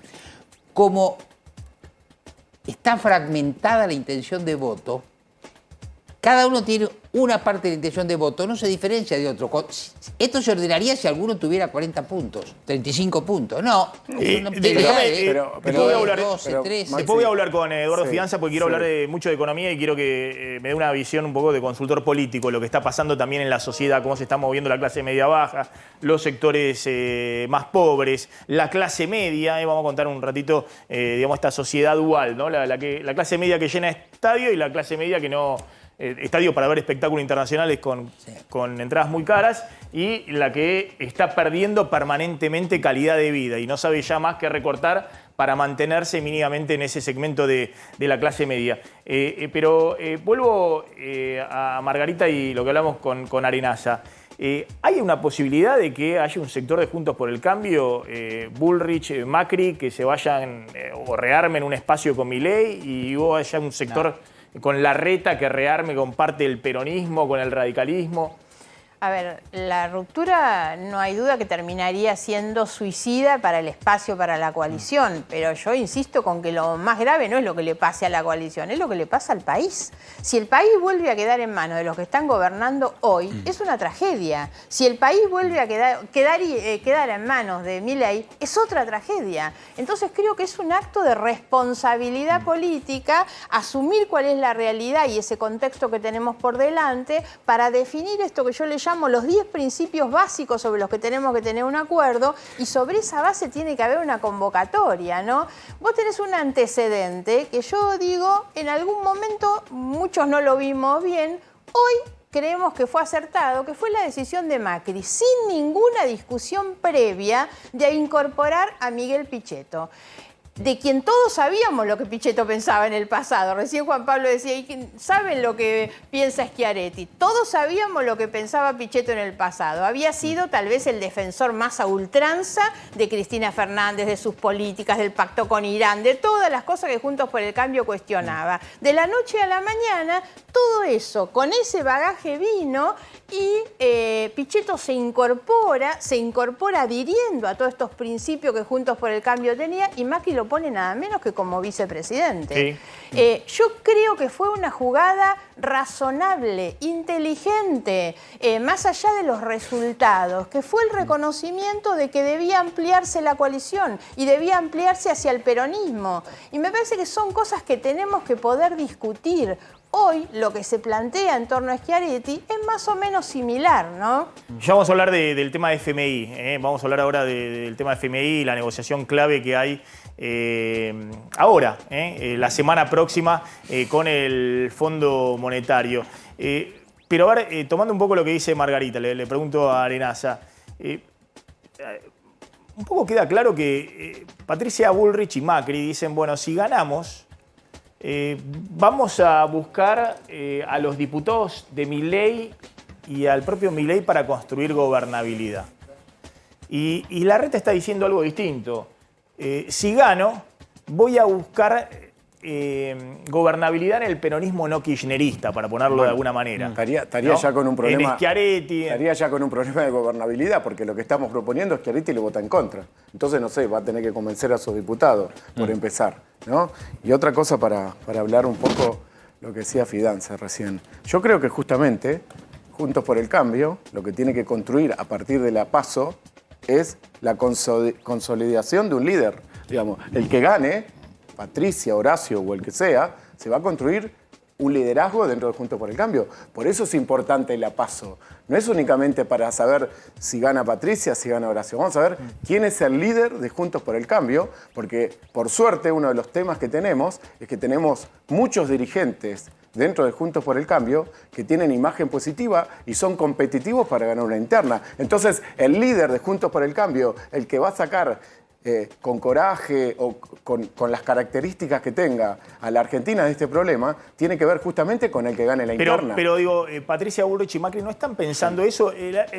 I: Como está fragmentada la intención de voto, cada uno tiene una parte de la intención de voto, no se diferencia de otro. Esto se ordenaría si alguno tuviera 40 puntos, 35 puntos. No, una pelea de
A: después voy a hablar-
I: 12,
H: pero,
I: 13.
H: Maxi,
A: Después voy a hablar con Eduardo
H: Sí,
A: Fidanza porque quiero
H: sí.
A: hablar mucho de economía y quiero que me dé una visión un poco de consultor político, lo que está pasando también en la sociedad, cómo se está moviendo la clase media-baja, los sectores más pobres, la clase media. Vamos a contar un ratito, digamos, esta sociedad dual, ¿no? La clase media que llena estadio y la clase media que no... estadio para ver espectáculos internacionales con entradas muy caras y la que está perdiendo permanentemente calidad de vida y no sabe ya más que recortar para mantenerse mínimamente en ese segmento de la clase media. Pero vuelvo a Margarita y lo que hablamos con Arenaza. ¿Hay una posibilidad de que haya un sector de Juntos por el Cambio, Bullrich, Macri, que se vayan o rearmen un espacio con Milei y luego haya un sector con Larreta que rearme con parte del peronismo, con el radicalismo?
E: A ver, la ruptura no hay duda que terminaría siendo suicida para el espacio, para la coalición, pero yo insisto con que lo más grave no es lo que le pase a la coalición, es lo que le pasa al país. Si el país vuelve a quedar en manos de los que están gobernando hoy, es una tragedia. Si el país vuelve a quedar en manos de Milei, es otra tragedia. Entonces creo que es un acto de responsabilidad política asumir cuál es la realidad y ese contexto que tenemos por delante para definir esto que yo le llamo los 10 principios básicos sobre los que tenemos que tener un acuerdo y sobre esa base tiene que haber una convocatoria, ¿no? Vos tenés un antecedente que yo digo, en algún momento muchos no lo vimos bien, hoy creemos que fue acertado, que fue la decisión de Macri, sin ninguna discusión previa de incorporar a Miguel Pichetto, de quien todos sabíamos lo que Pichetto pensaba en el pasado. Recién Juan Pablo decía, ¿y saben lo que piensa Schiaretti? Todos sabíamos lo que pensaba Pichetto en el pasado. Había sido tal vez el defensor más a ultranza de Cristina Fernández, de sus políticas, del pacto con Irán, de todas las cosas que Juntos por el Cambio cuestionaba. De la noche a la mañana, todo eso, con ese bagaje vino y Pichetto se incorpora adhiriendo a todos estos principios que Juntos por el Cambio tenía y Macri lo pone nada menos que como vicepresidente.
A: Sí.
E: Yo creo que fue una jugada razonable, inteligente, más allá de los resultados, que fue el reconocimiento de que debía ampliarse la coalición y debía ampliarse hacia el peronismo. Y me parece que son cosas que tenemos que poder discutir. Hoy lo que se plantea en torno a Schiaretti es más o menos similar, ¿no?
A: Ya vamos a hablar del tema de FMI. Vamos a hablar ahora del tema de FMI y la negociación clave que hay ahora, la semana próxima, con el Fondo Monetario. Pero a ver, tomando un poco lo que dice Margarita, le pregunto a Arenaza. Un poco queda claro que Patricia Bullrich y Macri dicen, bueno, si ganamos... vamos a buscar a los diputados de Milei y al propio Milei para construir gobernabilidad. Y Larreta está diciendo algo distinto. Si gano, voy a buscar gobernabilidad en el peronismo no kirchnerista, para ponerlo de alguna manera.
H: Estaría
A: ¿no?
H: ya con un problema.
A: En Schiaretti.
H: Estaría ya con un problema de gobernabilidad, porque lo que estamos proponiendo, Schiaretti le vota en contra. Entonces, no sé, va a tener que convencer a sus diputados, por empezar, ¿no? Y otra cosa para hablar un poco lo que decía Fidanza recién. Yo creo que justamente Juntos por el Cambio, lo que tiene que construir a partir de la PASO es la consolidación de un líder. Digamos, el que gane, Patricia, Horacio o el que sea, se va a construir un liderazgo dentro de Juntos por el Cambio. Por eso es importante la PASO. No es únicamente para saber si gana Patricia, si gana Horacio. Vamos a ver quién es el líder de Juntos por el Cambio, porque por suerte uno de los temas que tenemos es que tenemos muchos dirigentes dentro de Juntos por el Cambio que tienen imagen positiva y son competitivos para ganar una interna. Entonces, el líder de Juntos por el Cambio, el que va a sacar con coraje o con las características que tenga a la Argentina de este problema, tiene que ver justamente con el que gane la interna.
A: Pero digo, Patricia Bullrich y Macri no están pensando eso.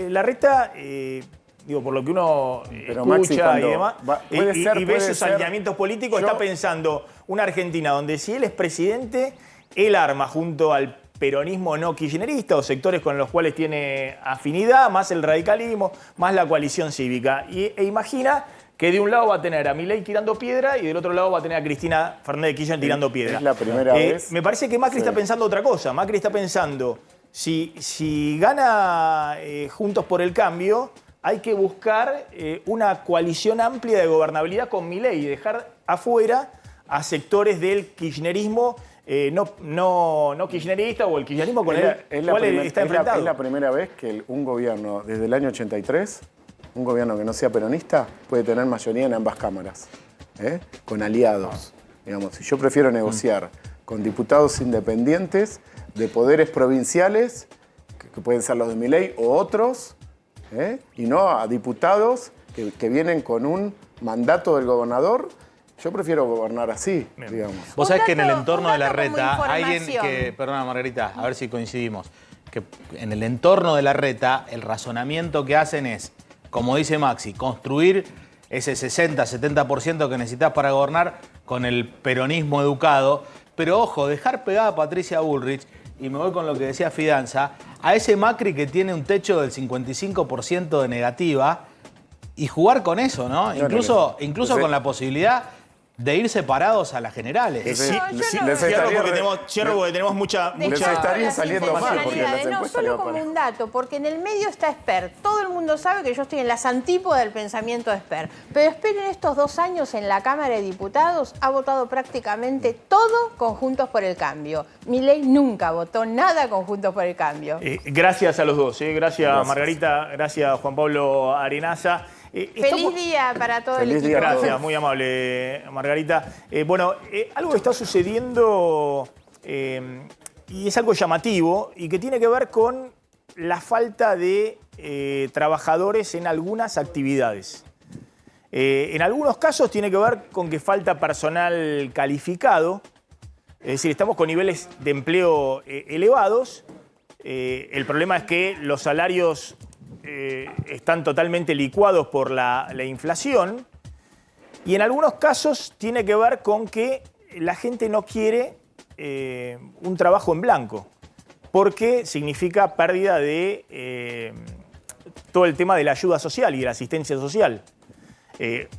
A: Larreta, digo, por lo que uno
H: Pero
A: escucha
H: Maxi,
A: y demás, y ve sus
H: ser,
A: alineamientos políticos, está pensando una Argentina donde si él es presidente, él arma junto al peronismo no kirchnerista o sectores con los cuales tiene afinidad, más el radicalismo, más la coalición cívica. E imagina que de un lado va a tener a Milei tirando piedra y del otro lado va a tener a Cristina Fernández de Kirchner tirando piedra.
H: Es la primera vez.
A: Me parece que Macri está pensando otra cosa. Macri está pensando, si gana Juntos por el Cambio, hay que buscar una coalición amplia de gobernabilidad con Milei y dejar afuera a sectores del kirchnerismo no kirchnerista o el kirchnerismo con el cual está enfrentado.
H: Es la primera vez que un gobierno, desde el año 83, un gobierno que no sea peronista, puede tener mayoría en ambas cámaras, con aliados. Digamos, si yo prefiero negociar con diputados independientes de poderes provinciales, que pueden ser los de Milei o otros, y no a diputados que vienen con un mandato del gobernador, yo prefiero gobernar así, digamos.
D: Vos sabés que en el entorno de Larreta, alguien que, perdona Margarita, a ver si coincidimos, que en el entorno de Larreta el razonamiento que hacen es, como dice Maxi, construir ese 60-70% que necesitas para gobernar con el peronismo educado, pero ojo, dejar pegada a Patricia Bullrich, y me voy con lo que decía Fidanza, a ese Macri que tiene un techo del 55% de negativa y jugar con eso, ¿no? Incluso con la posibilidad de ir separados a las generales.
A: Cierro porque tenemos mucha...
H: Les estaría saliendo mal.
E: No, solo como un dato, porque en el medio está Esper. Todo el mundo sabe que yo estoy en las antípodas del pensamiento de Esper. Pero Esper en estos 2 años en la Cámara de Diputados ha votado prácticamente todo con Juntos por el Cambio. Milei nunca votó nada con Juntos por el Cambio.
A: Gracias a los dos. Gracias Margarita, gracias Juan Pablo Arenaza.
E: Feliz día para todo el equipo.
A: Gracias, muy amable Margarita. Algo que está sucediendo y es algo llamativo y que tiene que ver con la falta de trabajadores en algunas actividades. En algunos casos tiene que ver con que falta personal calificado, es decir, estamos con niveles de empleo elevados. El problema es que los salarios están totalmente licuados por la inflación y en algunos casos tiene que ver con que la gente no quiere un trabajo en blanco porque significa pérdida de todo el tema de la ayuda social y de la asistencia social.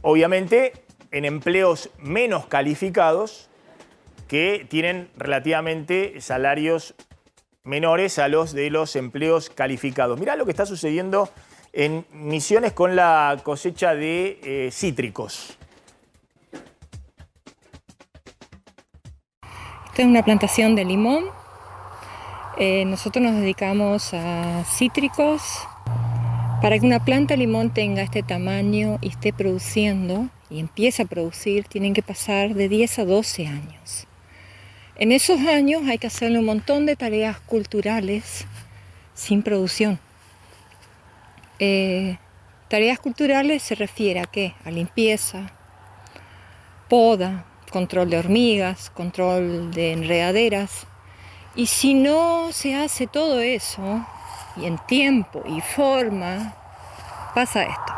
A: Obviamente en empleos menos calificados que tienen relativamente salarios menores a los de los empleos calificados. Mirá lo que está sucediendo en Misiones con la cosecha de cítricos.
J: Esta es una plantación de limón. Nosotros nos dedicamos a cítricos. Para que una planta de limón tenga este tamaño y esté produciendo y empiece a producir, tienen que pasar de 10 a 12 años. En esos años hay que hacerle un montón de tareas culturales sin producción. Tareas culturales se refiere a ¿qué? A limpieza, poda, control de hormigas, control de enredaderas. Y si no se hace todo eso, y en tiempo y forma, pasa esto.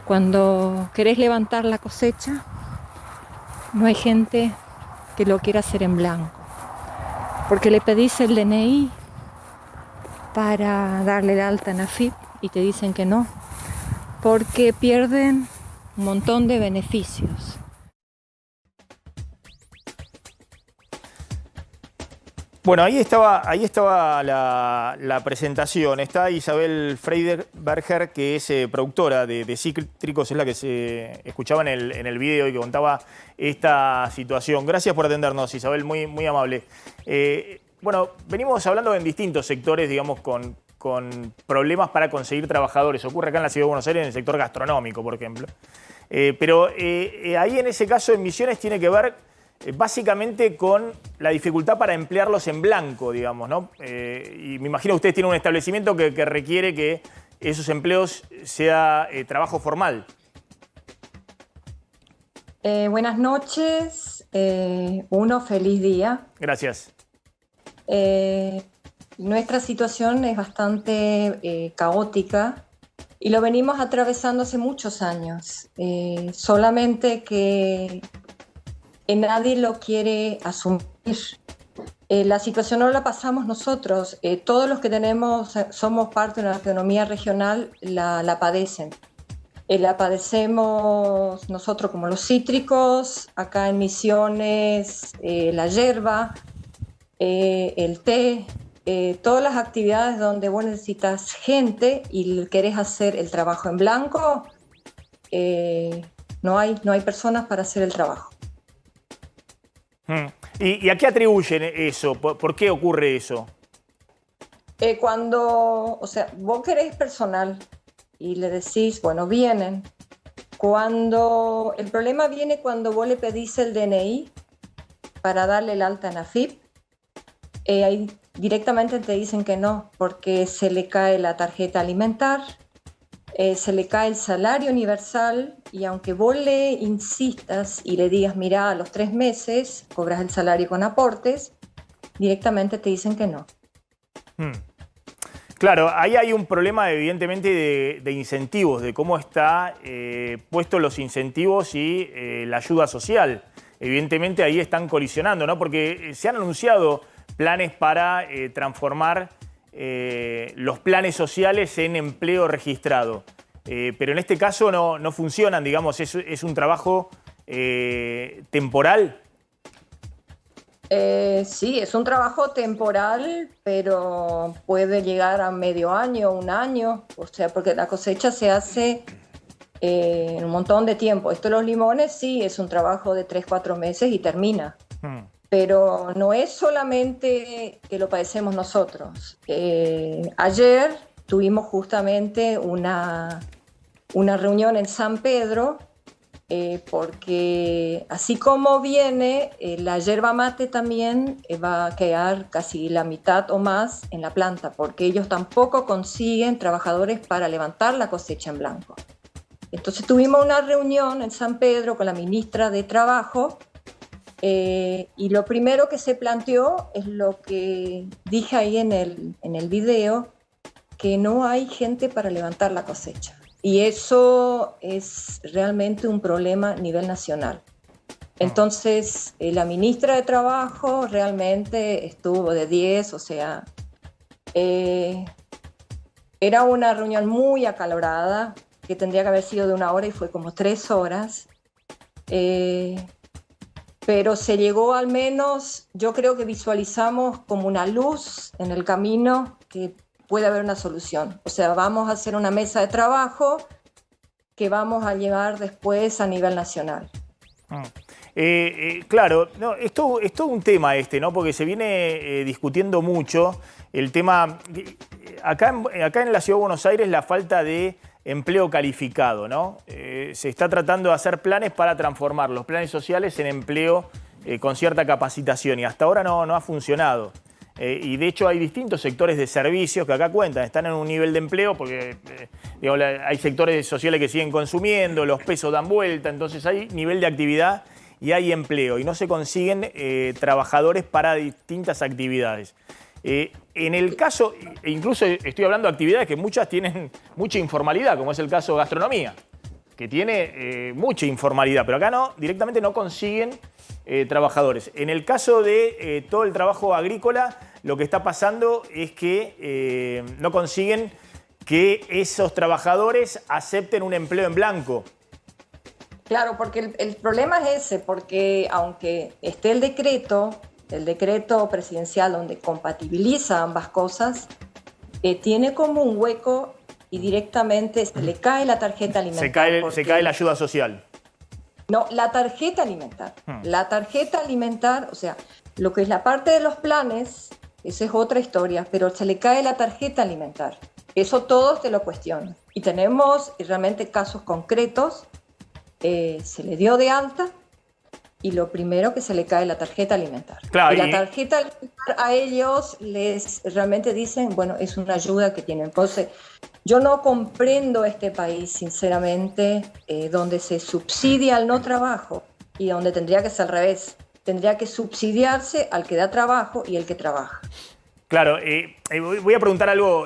J: Cuando querés levantar la cosecha, no hay gente que lo quiera hacer en blanco, porque le pedís el DNI para darle el alta en AFIP y te dicen que no, porque pierden un montón de beneficios.
A: Bueno, ahí estaba la presentación. Está Isabel Freiberger, que es productora de Cítricos, es la que se escuchaba en el video y que contaba esta situación. Gracias por atendernos, Isabel, muy, muy amable. Bueno, venimos hablando en distintos sectores, digamos, con problemas para conseguir trabajadores. Ocurre acá en la Ciudad de Buenos Aires en el sector gastronómico, por ejemplo. Pero ahí en ese caso en Misiones tiene que ver básicamente con la dificultad para emplearlos en blanco, digamos, ¿no? Y me imagino que ustedes tienen un establecimiento que requiere que esos empleos sea trabajo formal.
K: Buenas noches, feliz día.
A: Gracias.
K: Nuestra situación es bastante caótica y lo venimos atravesando hace muchos años, solamente que nadie lo quiere asumir. La situación no la pasamos nosotros, todos los que somos parte de la economía regional la padecen. La padecemos nosotros como los cítricos, acá en Misiones, la yerba, el té, todas las actividades donde vos necesitas gente y querés hacer el trabajo en blanco, no hay personas para hacer el trabajo.
A: ¿Y a qué atribuyen eso? ¿Por qué ocurre eso?
K: Vos querés personal y le decís, bueno, vienen. El problema viene cuando vos le pedís el DNI para darle el alta en AFIP, ahí directamente te dicen que no, porque se le cae la tarjeta alimentar, se le cae el salario universal y aunque vos le insistas y le digas, mira, a los 3 meses cobras el salario con aportes, directamente te dicen que no.
A: Claro, ahí hay un problema evidentemente de incentivos, de cómo está puestos los incentivos y la ayuda social. Evidentemente ahí están colisionando, ¿no? Porque se han anunciado planes para transformar los planes sociales en empleo registrado. Pero en este caso no funcionan, digamos, es un trabajo temporal.
K: Sí, es un trabajo temporal, pero puede llegar a medio año, 1 año, o sea, porque la cosecha se hace en un montón de tiempo. Esto de los limones sí es un trabajo de 3-4 meses y termina. Pero no es solamente que lo padecemos nosotros. Ayer tuvimos justamente una reunión en San Pedro, porque así como viene, la yerba mate también va a quedar casi la mitad o más en la planta, porque ellos tampoco consiguen trabajadores para levantar la cosecha en blanco. Entonces tuvimos una reunión en San Pedro con la ministra de Trabajo, y lo primero que se planteó es lo que dije ahí en el video, que no hay gente para levantar la cosecha. Y eso es realmente un problema a nivel nacional. Entonces, la ministra de Trabajo realmente estuvo de 10, o sea, era una reunión muy acalorada, que tendría que haber sido de 1 hora y fue como 3 horas. Pero se llegó al menos, yo creo que visualizamos como una luz en el camino que puede haber una solución. O sea, vamos a hacer una mesa de trabajo que vamos a llevar después a nivel nacional.
A: Claro, no, es todo un tema ¿no? Porque se viene discutiendo mucho el tema. Acá en la Ciudad de Buenos Aires la falta de empleo calificado, ¿no? Se está tratando de hacer planes para transformar los planes sociales en empleo con cierta capacitación y hasta ahora no ha funcionado. Y de hecho hay distintos sectores de servicios que acá cuentan, están en un nivel de empleo porque digamos, hay sectores sociales que siguen consumiendo, los pesos dan vuelta, entonces hay nivel de actividad y hay empleo y no se consiguen trabajadores para distintas actividades. En el caso, incluso estoy hablando de actividades que muchas tienen mucha informalidad, como es el caso de gastronomía, que tiene mucha informalidad, pero acá directamente no consiguen trabajadores. En el caso de todo el trabajo agrícola, lo que está pasando es que no consiguen que esos trabajadores acepten un empleo en blanco.
K: Claro, porque el problema es ese, porque aunque esté el decreto, el decreto presidencial donde compatibiliza ambas cosas, tiene como un hueco y directamente se le cae la tarjeta alimentaria.
A: Se cae la ayuda social.
K: No, la tarjeta alimentar. La tarjeta alimentar, o sea, lo que es la parte de los planes, esa es otra historia, pero se le cae la tarjeta alimentar. Eso todos te lo cuestionan. Y tenemos realmente casos concretos. Se le dio de alta y lo primero que se le cae la tarjeta alimentar.
A: Claro,
K: y la tarjeta alimentar a ellos les realmente dicen, bueno, es una ayuda que tienen. Entonces, yo no comprendo este país, sinceramente, donde se subsidia al no trabajo y donde tendría que ser al revés. Tendría que subsidiarse al que da trabajo y el que trabaja.
A: Claro, voy a preguntar algo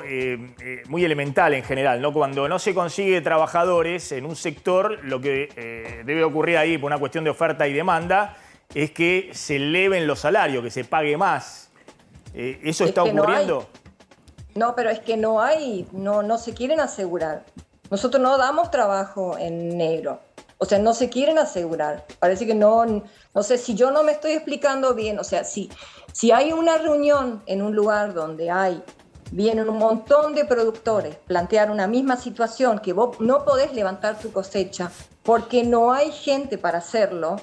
A: muy elemental en general, ¿no? Cuando no se consigue trabajadores en un sector, lo que debe ocurrir ahí por una cuestión de oferta y demanda es que se eleven los salarios, que se pague más. ¿Eso está ocurriendo?
K: No, pero es que no hay, no se quieren asegurar. Nosotros no damos trabajo en negro. O sea, no se quieren asegurar. Parece que no sé si yo no me estoy explicando bien. O sea, si hay una reunión en un lugar donde vienen un montón de productores, plantear una misma situación, que vos no podés levantar tu cosecha porque no hay gente para hacerlo,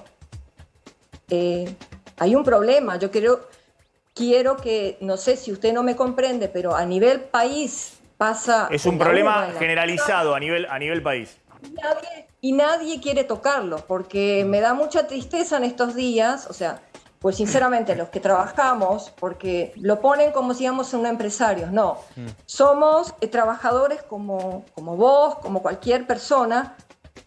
K: hay un problema. Yo quiero que, no sé si usted no me comprende, pero a nivel país pasa...
A: Es un problema generalizado a nivel país.
K: Y nadie quiere tocarlo, porque me da mucha tristeza en estos días, o sea, pues sinceramente los que trabajamos, porque lo ponen como si fuéramos un empresarios, no, somos trabajadores como vos, como cualquier persona,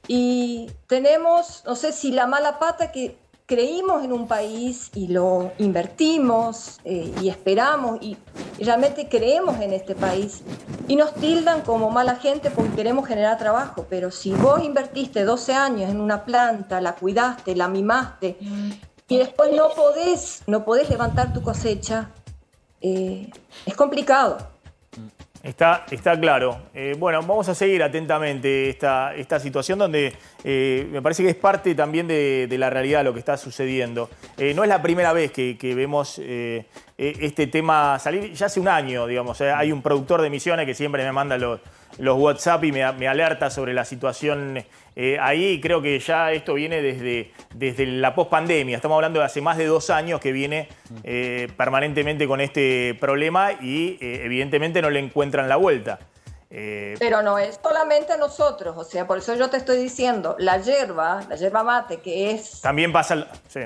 K: y tenemos, no sé si la mala pata que creímos en un país y lo invertimos y esperamos y realmente creemos en este país y nos tildan como mala gente porque queremos generar trabajo, pero si vos invertiste 12 años en una planta, la cuidaste, la mimaste y después no podés levantar tu cosecha, es complicado.
A: Está claro. Bueno, vamos a seguir atentamente esta situación donde me parece que es parte también de la realidad lo que está sucediendo. No es la primera vez que vemos este tema salir. Ya hace un año, digamos. Hay un productor de Misiones que siempre me manda los WhatsApp y me alerta sobre la situación ahí. Creo que ya esto viene desde la pospandemia. Estamos hablando de hace más de 2 años que viene permanentemente con este problema y evidentemente no le encuentran la vuelta.
K: Pero no es solamente nosotros, o sea, por eso yo te estoy diciendo, la yerba mate, que es...
A: También pasa... Sí.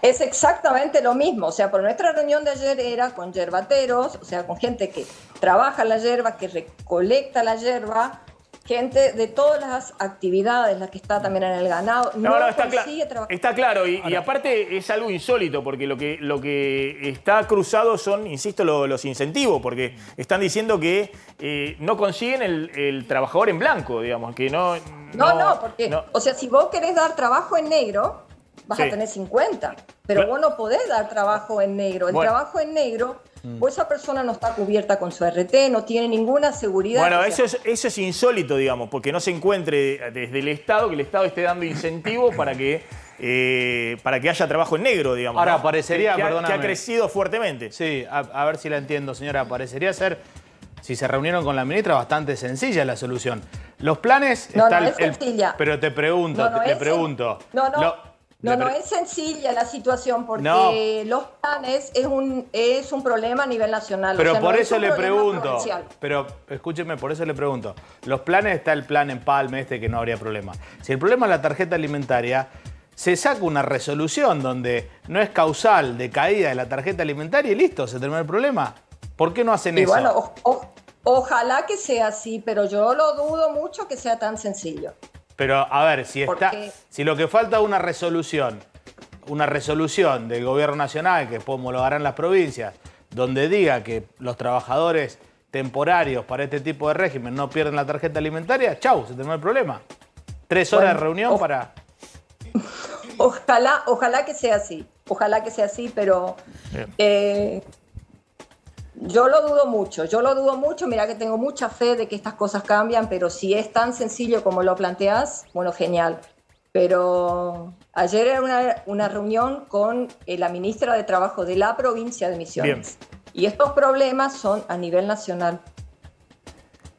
K: Es exactamente lo mismo, o sea, por nuestra reunión de ayer era con yerbateros, o sea, con gente que trabaja la yerba, que recolecta la yerba, gente de todas las actividades, la que está también en el ganado, no consigue trabajar.
A: Está claro, y aparte es algo insólito, porque lo que está cruzado son, insisto, los incentivos, porque están diciendo que no consiguen el trabajador en blanco, digamos, que no...
K: porque, o sea, si vos querés dar trabajo en negro, vas a tener 50, pero vos no podés dar trabajo en negro. El trabajo en negro, pues esa persona no está cubierta con su RT, no tiene ninguna seguridad.
A: Bueno, eso es insólito, digamos, porque no se encuentre desde el Estado, que el Estado esté dando incentivos para que haya trabajo en negro, digamos.
D: Ahora,
A: ¿no?
D: parecería, perdóname.
A: Que ha crecido fuertemente.
D: Sí, a ver si la entiendo, señora. Parecería ser, si se reunieron con la ministra, bastante sencilla la solución. Los planes...
K: No es sencilla.
D: Pero te pregunto,
K: No es sencilla la situación porque los planes es un problema a nivel nacional.
D: Pero
K: o sea,
D: por
K: no
D: eso le pregunto.
K: provincial.
D: Pero escúcheme, por eso le pregunto. Los planes, está el plan Empalme que no habría problema. Si el problema es la tarjeta alimentaria, se saca una resolución donde no es causal de caída de la tarjeta alimentaria y listo, se termina el problema. ¿Por qué no hacen eso?
K: Bueno, ojalá que sea así, pero yo lo dudo mucho que sea tan sencillo.
D: Pero, a ver, si lo que falta es una resolución del gobierno nacional que después homologarán las provincias, donde diga que los trabajadores temporarios para este tipo de régimen no pierden la tarjeta alimentaria, chau, se terminó el problema. 3 horas de reunión para...
K: Ojalá que sea así, pero yo lo dudo mucho, mira que tengo mucha fe de que estas cosas cambian, pero si es tan sencillo como lo planteás, bueno, genial. Pero ayer era una reunión con la ministra de Trabajo de la provincia de Misiones. Bien. Y estos problemas son a nivel nacional.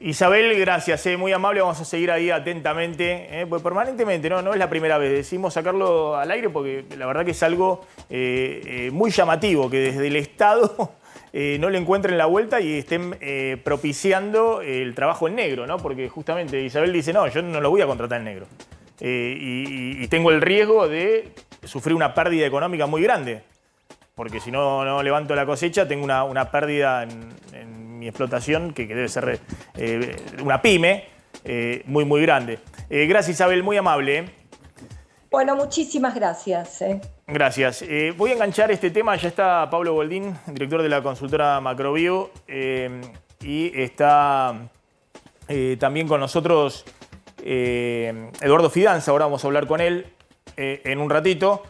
A: Isabel, gracias, muy amable, vamos a seguir ahí atentamente, pues permanentemente, no es la primera vez, decidimos sacarlo al aire porque la verdad que es algo muy llamativo, que desde el Estado no le encuentren la vuelta y estén propiciando el trabajo en negro, ¿no? Porque justamente Isabel dice, no, yo no lo voy a contratar en negro y tengo el riesgo de sufrir una pérdida económica muy grande, porque si no levanto la cosecha tengo una pérdida en mi explotación, que debe ser una pyme muy, muy grande. Gracias, Isabel, muy amable.
K: Bueno, muchísimas gracias.
A: Gracias. Voy a enganchar este tema. Ya está Pablo Goldín, director de la consultora Macrobio, y está también con nosotros Eduardo Fidanza. Ahora vamos a hablar con él en un ratito.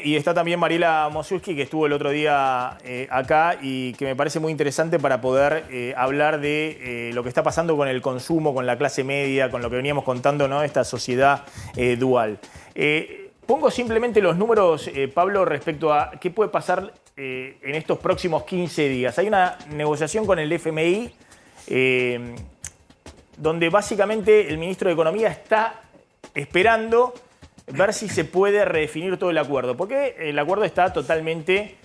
A: Y está también Mariela Mosuski, que estuvo el otro día acá y que me parece muy interesante para poder hablar de lo que está pasando con el consumo, con la clase media, con lo que veníamos contando, ¿no? Esta sociedad dual. Pongo simplemente los números, Pablo, respecto a qué puede pasar en estos próximos 15 días. Hay una negociación con el FMI donde básicamente el ministro de Economía está esperando ver si se puede redefinir todo el acuerdo, porque el acuerdo está totalmente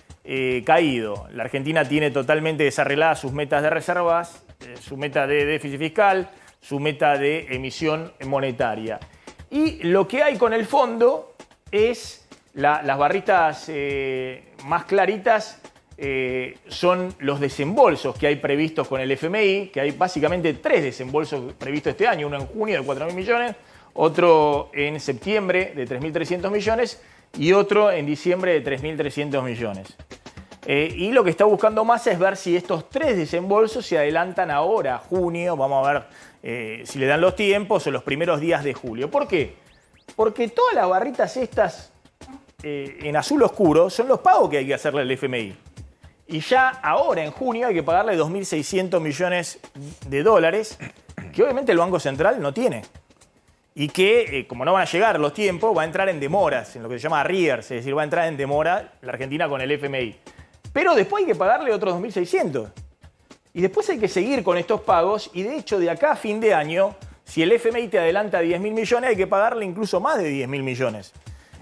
A: caído. La Argentina tiene totalmente desarregladas sus metas de reservas, su meta de déficit fiscal, su meta de emisión monetaria. Y lo que hay con el fondo es las barritas más claritas, son los desembolsos que hay previstos con el FMI, que hay básicamente 3 desembolsos previstos este año, uno en junio de 4.000 millones, otro en septiembre de 3.300 millones y otro en diciembre de 3.300 millones. Y lo que está buscando Massa es ver si estos 3 desembolsos se adelantan ahora, junio, vamos a ver si le dan los tiempos o los primeros días de julio. ¿Por qué? Porque todas las barritas estas en azul oscuro son los pagos que hay que hacerle al FMI. Y ya ahora, en junio, hay que pagarle 2.600 millones de dólares, que obviamente el Banco Central no tiene. Y que, como no van a llegar los tiempos, va a entrar en demoras, en lo que se llama arrears, es decir, va a entrar en demora la Argentina con el FMI. Pero después hay que pagarle otros 2.600. Y después hay que seguir con estos pagos, y de hecho, de acá a fin de año, si el FMI te adelanta 10.000 millones, hay que pagarle incluso más de 10.000 millones.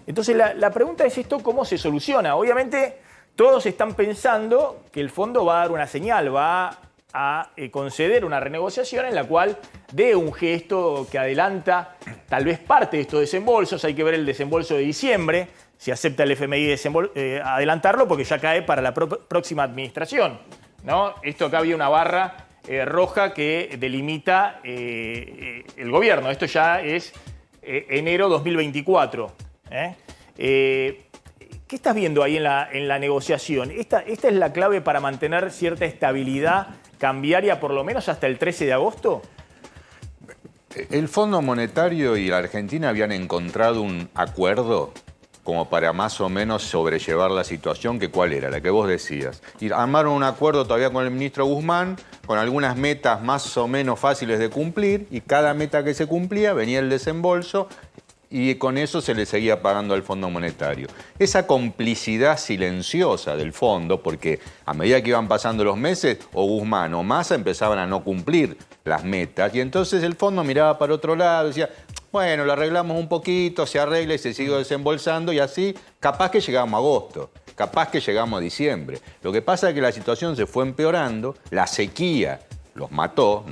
A: Entonces, la pregunta es esto, ¿cómo se soluciona? Obviamente, todos están pensando que el fondo va a dar una señal, va a conceder una renegociación en la cual dé un gesto que adelanta tal vez parte de estos desembolsos. Hay que ver el desembolso de diciembre, si acepta el FMI adelantarlo, porque ya cae para la próxima administración, ¿no? Esto acá había una barra roja que delimita el gobierno. Esto ya es enero 2024. ¿Qué estás viendo ahí en la negociación? ¿Esta es la clave para mantener cierta estabilidad cambiaria por lo menos hasta el 13 de agosto?
L: El Fondo Monetario y la Argentina habían encontrado un acuerdo como para más o menos sobrellevar la situación, que ¿cuál era? La que vos decías. Y armaron un acuerdo todavía con el ministro Guzmán, con algunas metas más o menos fáciles de cumplir, y cada meta que se cumplía venía el desembolso, y con eso se le seguía pagando al Fondo Monetario. Esa complicidad silenciosa del fondo, porque a medida que iban pasando los meses, o Guzmán o Massa empezaban a no cumplir las metas, y entonces el fondo miraba para otro lado, decía, bueno, lo arreglamos un poquito, se arregla y se sigue desembolsando, y así capaz que llegamos a agosto, capaz que llegamos a diciembre. Lo que pasa es que la situación se fue empeorando, la sequía nos mató,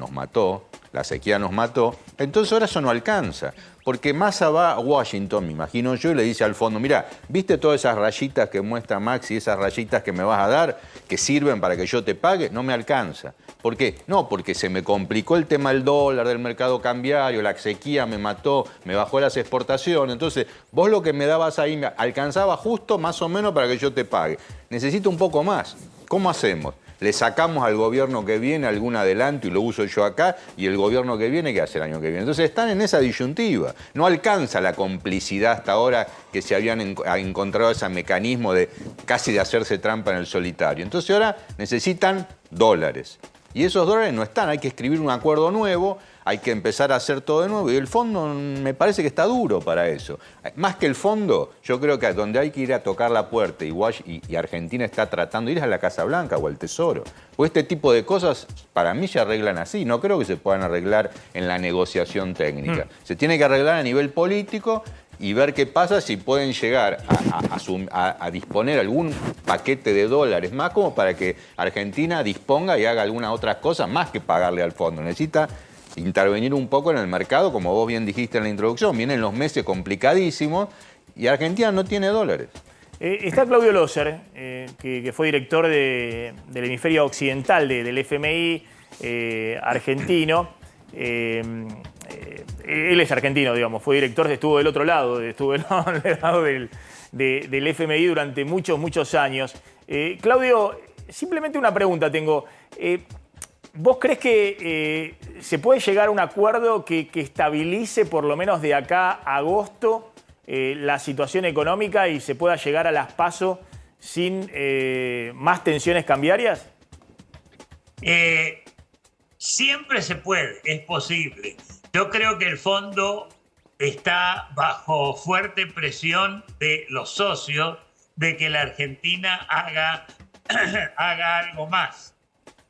L: la sequía nos mató, entonces ahora eso no alcanza. Porque Massa va a Washington, me imagino yo, y le dice al fondo, mira, ¿viste todas esas rayitas que muestra Maxi, esas rayitas que me vas a dar, que sirven para que yo te pague? No me alcanza. ¿Por qué? No, porque se me complicó el tema del dólar, del mercado cambiario, la sequía me mató, me bajó las exportaciones. Entonces, vos lo que me dabas ahí me alcanzaba justo más o menos para que yo te pague. Necesito un poco más. ¿Cómo hacemos? Le sacamos al gobierno que viene algún adelanto y lo uso yo acá, y el gobierno que viene, ¿qué hace el año que viene? Entonces están en esa disyuntiva. No alcanza la complicidad hasta ahora que se habían encontrado ese mecanismo de casi de hacerse trampa en el solitario. Entonces ahora necesitan dólares. Y esos dólares no están, hay que escribir un acuerdo nuevo, hay que empezar a hacer todo de nuevo. Y el fondo me parece que está duro para eso. Más que el fondo, yo creo que donde hay que ir a tocar la puerta, y Argentina está tratando de ir a la Casa Blanca o al Tesoro. Pues este tipo de cosas para mí se arreglan así, no creo que se puedan arreglar en la negociación técnica. Se tiene que arreglar a nivel político y ver qué pasa si pueden llegar a disponer algún paquete de dólares más como para que Argentina disponga y haga alguna otra cosa más que pagarle al fondo. Necesita intervenir un poco en el mercado, como vos bien dijiste en la introducción. Vienen los meses complicadísimos y Argentina no tiene dólares.
A: Está Claudio Loser, que fue director del hemisferio occidental del FMI argentino. Él es argentino, digamos, fue director, estuvo del otro lado, estuvo del lado del FMI durante muchos años. Claudio, simplemente una pregunta tengo. ¿Vos crees que se puede llegar a un acuerdo que estabilice por lo menos de acá a agosto la situación económica y se pueda llegar a las PASO sin más tensiones cambiarias?
M: Siempre se puede, es posible. Yo creo que el fondo está bajo fuerte presión de los socios de que la Argentina haga algo más.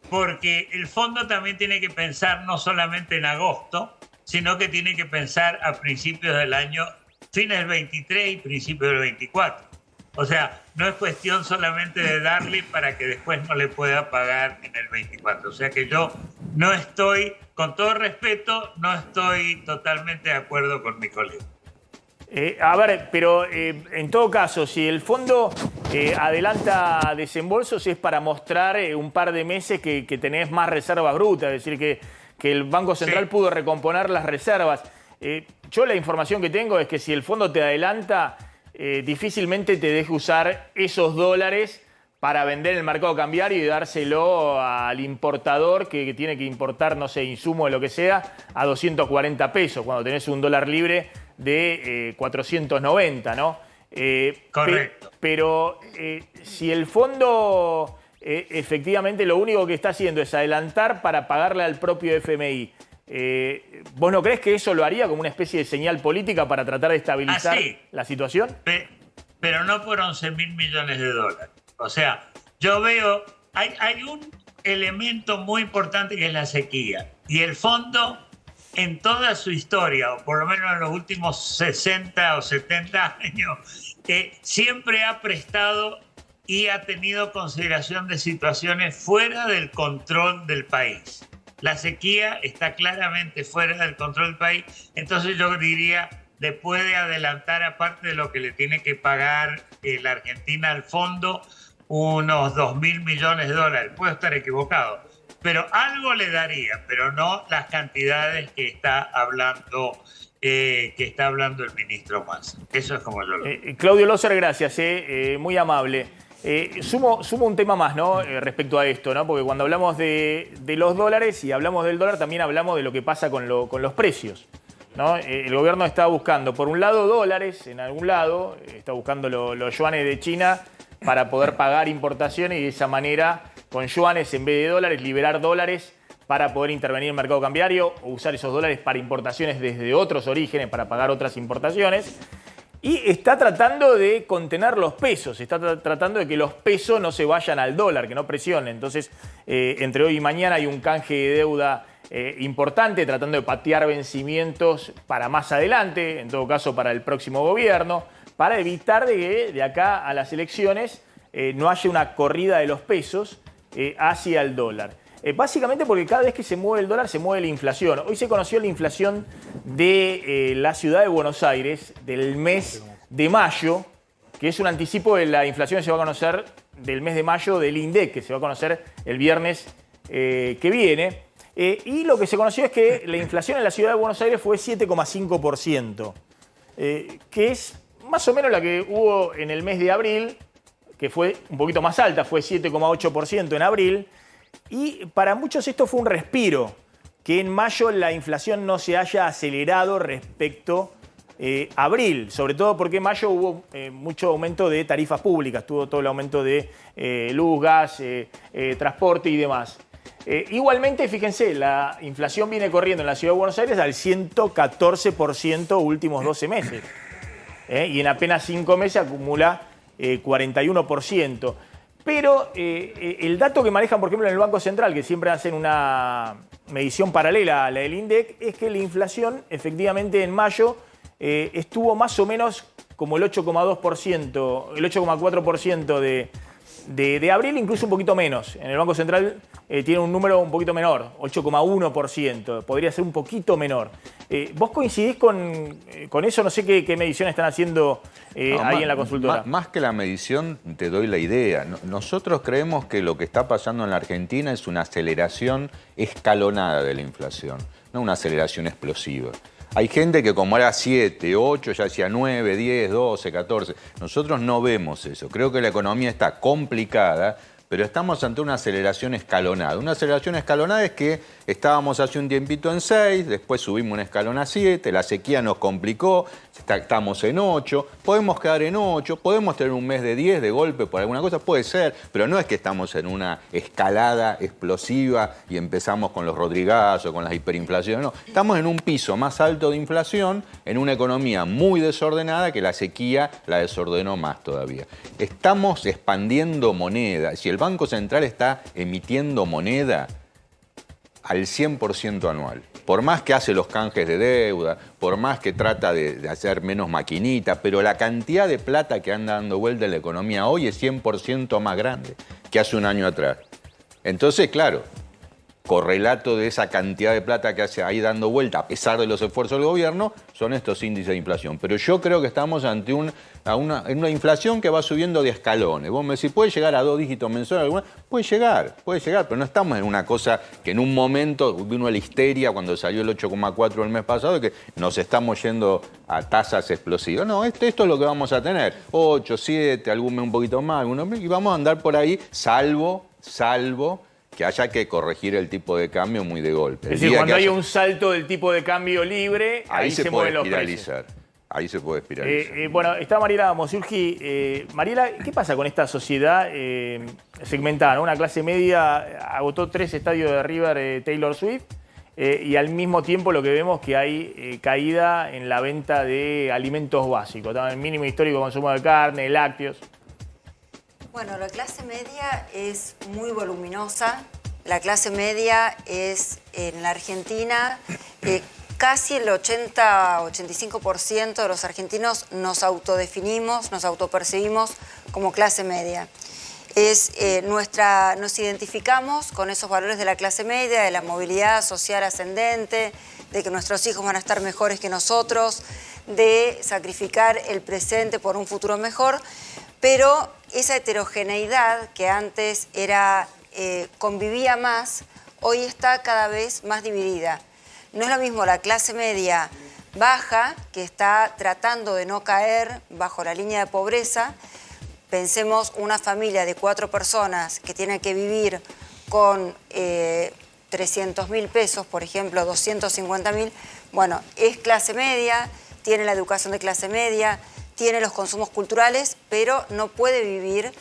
M: Porque el fondo también tiene que pensar no solamente en agosto, sino que tiene que pensar a principios del año, fines del 23 y principios del 24. O sea, no es cuestión solamente de darle para que después no le pueda pagar en el 24. O sea que yo no estoy, con todo respeto, no estoy totalmente de acuerdo con mi colega.
A: A ver, pero en todo caso, si el fondo adelanta desembolsos es para mostrar un par de meses que tenés más reservas brutas, es decir, que el Banco Central pudo recomponer las reservas. Yo la información que tengo es que si el fondo te adelanta, difícilmente te deje usar esos dólares para vender en el mercado cambiario y dárselo al importador que tiene que importar, no sé, insumo de lo que sea, a 240 pesos, cuando tenés un dólar libre de 490, ¿no?
M: Correcto.
A: Pero si el fondo efectivamente lo único que está haciendo es adelantar para pagarle al propio FMI, ¿vos no crees que eso lo haría como una especie de señal política para tratar de estabilizar la situación?
M: Pero no por 11.000 millones de dólares. O sea, yo veo, hay un elemento muy importante que es la sequía. Y el fondo, en toda su historia, o por lo menos en los últimos 60 o 70 años, siempre ha prestado y ha tenido consideración de situaciones fuera del control del país. La sequía está claramente fuera del control del país, entonces yo diría, le puede adelantar, aparte de lo que le tiene que pagar la Argentina al fondo, unos 2.000 millones de dólares. Puedo estar equivocado, pero algo le daría, pero no las cantidades que está hablando el ministro Massa. Eso es como yo lo veo.
A: Claudio Loser, gracias, muy amable. Sumo un tema más, ¿no? Respecto a esto, ¿no? Porque cuando hablamos de los dólares y hablamos del dólar, también hablamos de lo que pasa con los precios, ¿no? El gobierno está buscando, por un lado, dólares en algún lado, está buscando los yuanes de China para poder pagar importaciones y de esa manera, con yuanes en vez de dólares, liberar dólares para poder intervenir en el mercado cambiario o usar esos dólares para importaciones desde otros orígenes para pagar otras importaciones. Y está tratando de contener los pesos, está tratando de que los pesos no se vayan al dólar, que no presionen. Entonces, entre hoy y mañana hay un canje de deuda importante, tratando de patear vencimientos para más adelante, en todo caso para el próximo gobierno, para evitar de que de acá a las elecciones no haya una corrida de los pesos hacia el dólar. Básicamente porque cada vez que se mueve el dólar se mueve la inflación. Hoy se conoció la inflación de la ciudad de Buenos Aires del mes de mayo, que es un anticipo de la inflación que se va a conocer del mes de mayo del INDEC, que se va a conocer el viernes que viene. Y lo que se conoció es que la inflación en la ciudad de Buenos Aires fue 7,5%, que es más o menos la que hubo en el mes de abril, que fue un poquito más alta, fue 7,8% en abril. Y para muchos esto fue un respiro, que en mayo la inflación no se haya acelerado respecto a abril, sobre todo porque en mayo hubo mucho aumento de tarifas públicas, tuvo todo el aumento de luz, gas, transporte y demás. Igualmente, fíjense, la inflación viene corriendo en la Ciudad de Buenos Aires al 114% últimos 12 meses. Y en apenas 5 meses acumula 41%. Pero el dato que manejan, por ejemplo, en el Banco Central, que siempre hacen una medición paralela a la del INDEC, es que la inflación, efectivamente, en mayo estuvo más o menos como el 8,2%, el 8,4% de abril, incluso un poquito menos. En el Banco Central tiene un número un poquito menor, 8,1%, podría ser un poquito menor. ¿Vos coincidís con eso? No sé qué medición están haciendo ahí en la consultora.
L: Más que la medición, te doy la idea. Nosotros creemos que lo que está pasando en la Argentina es una aceleración escalonada de la inflación, no una aceleración explosiva. Hay gente que como era 7, 8, ya decía 9, 10, 12, 14. Nosotros no vemos eso. Creo que la economía está complicada, pero estamos ante una aceleración escalonada. Una aceleración escalonada es que estábamos hace un tiempito en 6, después subimos un escalón a 7, la sequía nos complicó, estamos en 8, podemos quedar en 8, podemos tener un mes de 10 de golpe por alguna cosa, puede ser, pero no es que estamos en una escalada explosiva y empezamos con los rodrigazos, con las hiperinflaciones, no. Estamos en un piso más alto de inflación, en una economía muy desordenada que la sequía la desordenó más todavía. Estamos expandiendo moneda. Si el Banco Central está emitiendo moneda al 100% anual. Por más que hace los canjes de deuda, por más que trata de hacer menos maquinitas, pero la cantidad de plata que anda dando vuelta en la economía hoy es 100% más grande que hace un año atrás. Entonces, claro, correlato de esa cantidad de plata que hace ahí dando vuelta, a pesar de los esfuerzos del gobierno, son estos índices de inflación. Pero yo creo que estamos ante una inflación que va subiendo de escalones. Vos me decís, ¿puede llegar a 2 dígitos mensuales alguna? Puede llegar, pero no estamos en una cosa que en un momento vino la histeria cuando salió el 8,4 el mes pasado, que nos estamos yendo a tasas explosivas. No, esto es lo que vamos a tener. 8, 7, algún mes un poquito más, y vamos a andar por ahí, salvo que haya que corregir el tipo de cambio muy de golpe.
A: Es decir, cuando hay un salto del tipo de cambio libre, ahí se mueven los precios.
L: Ahí se puede espiralizar.
A: Bueno, está Mariela Mosurgi. Mariela, ¿qué pasa con esta sociedad segmentada, ¿no? Una clase media agotó 3 estadios de River Taylor Swift y al mismo tiempo lo que vemos que hay caída en la venta de alimentos básicos. El mínimo histórico de consumo de carne, lácteos.
N: Bueno, la clase media es muy voluminosa. La clase media es, en la Argentina, casi el 80-85% de los argentinos nos autodefinimos, nos autopercibimos como clase media. Nos identificamos con esos valores de la clase media, de la movilidad social ascendente, de que nuestros hijos van a estar mejores que nosotros, de sacrificar el presente por un futuro mejor, pero esa heterogeneidad que antes convivía más, hoy está cada vez más dividida. No es lo mismo la clase media baja, que está tratando de no caer bajo la línea de pobreza. Pensemos una familia de 4 personas que tiene que vivir con 300.000 pesos, por ejemplo, 250.000. Bueno, es clase media, tiene la educación de clase media, tiene los consumos culturales, pero no puede vivir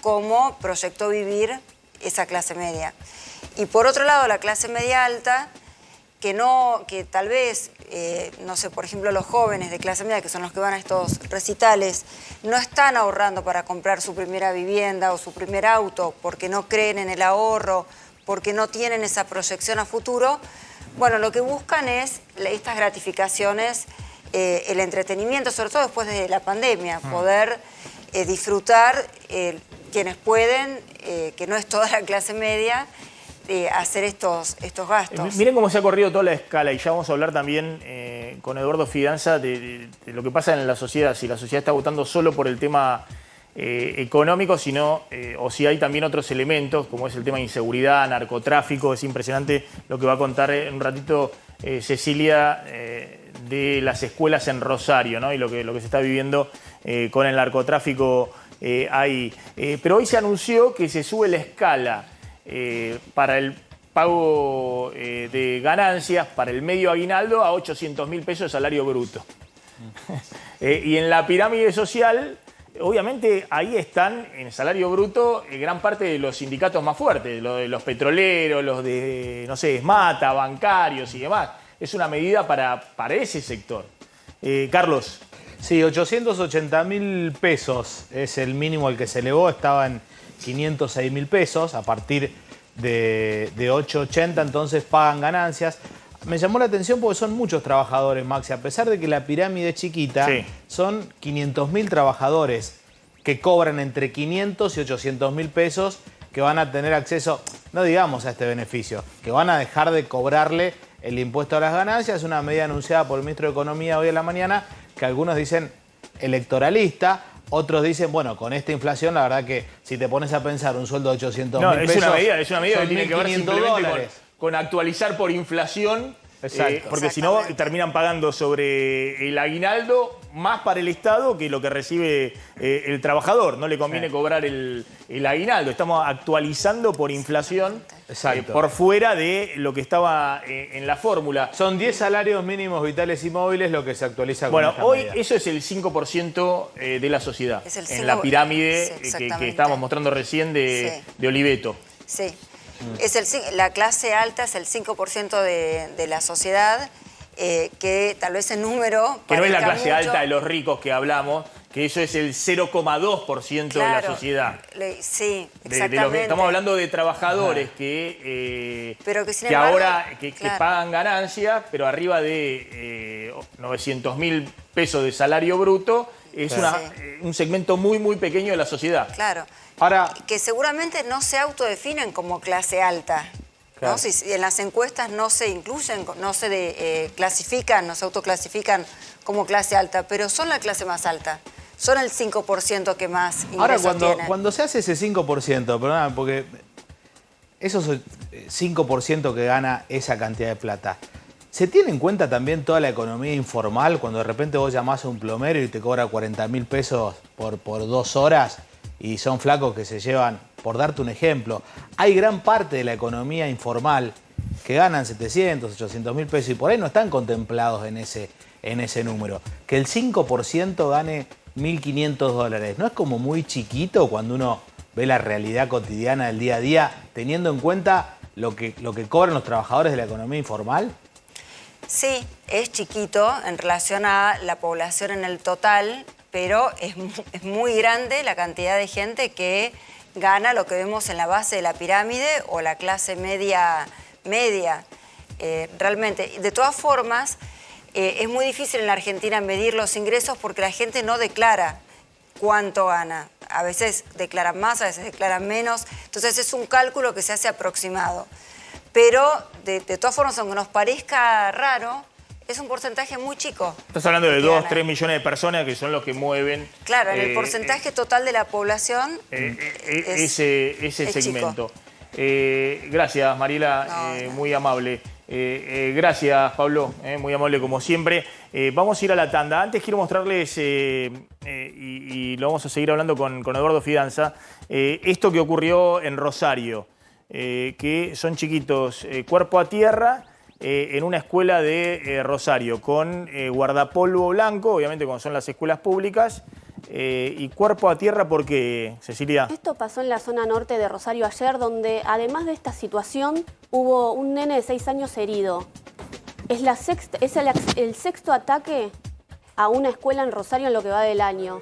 N: como proyectó vivir esa clase media. Y por otro lado, la clase media alta, que tal vez, no sé, por ejemplo, los jóvenes de clase media, que son los que van a estos recitales, no están ahorrando para comprar su primera vivienda o su primer auto porque no creen en el ahorro, porque no tienen esa proyección a futuro. Bueno, lo que buscan es estas gratificaciones, el entretenimiento, sobre todo después de la pandemia, poder disfrutar, quienes pueden, que no es toda la clase media, hacer estos gastos.
A: Miren cómo se ha corrido toda la escala, y ya vamos a hablar también con Eduardo Fidanza de lo que pasa en la sociedad, si la sociedad está votando solo por el tema económico, sino, o si hay también otros elementos, como es el tema de inseguridad, narcotráfico. Es impresionante lo que va a contar en un ratito Cecilia de las escuelas en Rosario, ¿no? Y lo que se está viviendo con el narcotráfico ahí. Pero hoy se anunció que se sube la escala para el pago de ganancias, para el medio aguinaldo, a 800.000 pesos de salario bruto. Y en la pirámide social, obviamente ahí están en el salario bruto gran parte de los sindicatos más fuertes, los petroleros, los de, no sé, esmata, bancarios y demás. Es una medida para ese sector. Carlos.
D: Sí, 880.000 pesos es el mínimo al que se elevó, estaba en 506.000 pesos, a partir de 880 entonces pagan ganancias. Me llamó la atención porque son muchos trabajadores, Maxi, a pesar de que la pirámide es chiquita, sí, son 500.000 trabajadores que cobran entre 500 y 800.000 pesos que van a tener acceso, no digamos a este beneficio, que van a dejar de cobrarle el impuesto a las ganancias. Es una medida anunciada por el ministro de Economía hoy en la mañana, que algunos dicen electoralista, otros dicen, bueno, con esta inflación, la verdad que si te pones a pensar un sueldo de 800.000 pesos...
A: Es una medida que tiene que ver simplemente con actualizar por inflación, porque si no terminan pagando sobre el aguinaldo más para el Estado que lo que recibe el trabajador. No le conviene cobrar el aguinaldo. Estamos actualizando por inflación por fuera de lo que estaba en la fórmula.
D: Son 10 salarios mínimos vitales y móviles lo que se actualiza con esta
A: hoy
D: medida.
A: Eso es el 5% de la sociedad. En la pirámide que estábamos mostrando recién de Oliveto.
N: Sí. La clase alta es el 5% de la sociedad, que tal vez el número...
A: Que no es la clase alta de los ricos que hablamos, que eso es el 0,2% de la sociedad.
N: Sí, exactamente.
A: Estamos hablando de trabajadores que pagan ganancias, pero arriba de 900.000 pesos de salario bruto. Es un segmento muy, muy pequeño de la sociedad.
N: Claro.
A: Ahora,
N: que seguramente no se autodefinen como clase alta. Claro. ¿No? Si en las encuestas no se incluyen, no se clasifican, no se autoclasifican como clase alta, pero son la clase más alta. Son el 5% que más ingresos tienen.
D: Cuando se hace ese 5%, perdón, porque esos 5% que gana esa cantidad de plata, ¿se tiene en cuenta también toda la economía informal cuando de repente vos llamás a un plomero y te cobra 40.000 pesos por 2 horas? Y son flacos que se llevan, por darte un ejemplo, hay gran parte de la economía informal que ganan 700, 800.000 pesos y por ahí no están contemplados en ese número. Que el 5% gane 1.500 dólares, ¿no es como muy chiquito cuando uno ve la realidad cotidiana del día a día, teniendo en cuenta lo que cobran los trabajadores de la economía informal?
N: Sí, es chiquito en relación a la población en el total, pero es muy grande la cantidad de gente que gana lo que vemos en la base de la pirámide o la clase media. Realmente, de todas formas, es muy difícil en la Argentina medir los ingresos porque la gente no declara cuánto gana. A veces declaran más, a veces declaran menos. Entonces es un cálculo que se hace aproximado. Pero de todas formas, aunque nos parezca raro, es un porcentaje muy chico.
A: Estás hablando de 2, 3 millones de personas que son los que mueven...
N: Claro, en el porcentaje total de la población
A: ese segmento. Gracias, Mariela, muy amable. Gracias, Pablo, muy amable como siempre. Vamos a ir a la tanda. Antes quiero mostrarles, y lo vamos a seguir hablando con Eduardo Fidanza, esto que ocurrió en Rosario, que son chiquitos, cuerpo a tierra, en una escuela de Rosario, con guardapolvo blanco, obviamente como son las escuelas públicas, y cuerpo a tierra, ¿por qué, Cecilia?
O: Esto pasó en la zona norte de Rosario ayer, donde además de esta situación hubo un nene de 6 años herido. Es el sexto ataque a una escuela en Rosario en lo que va del año.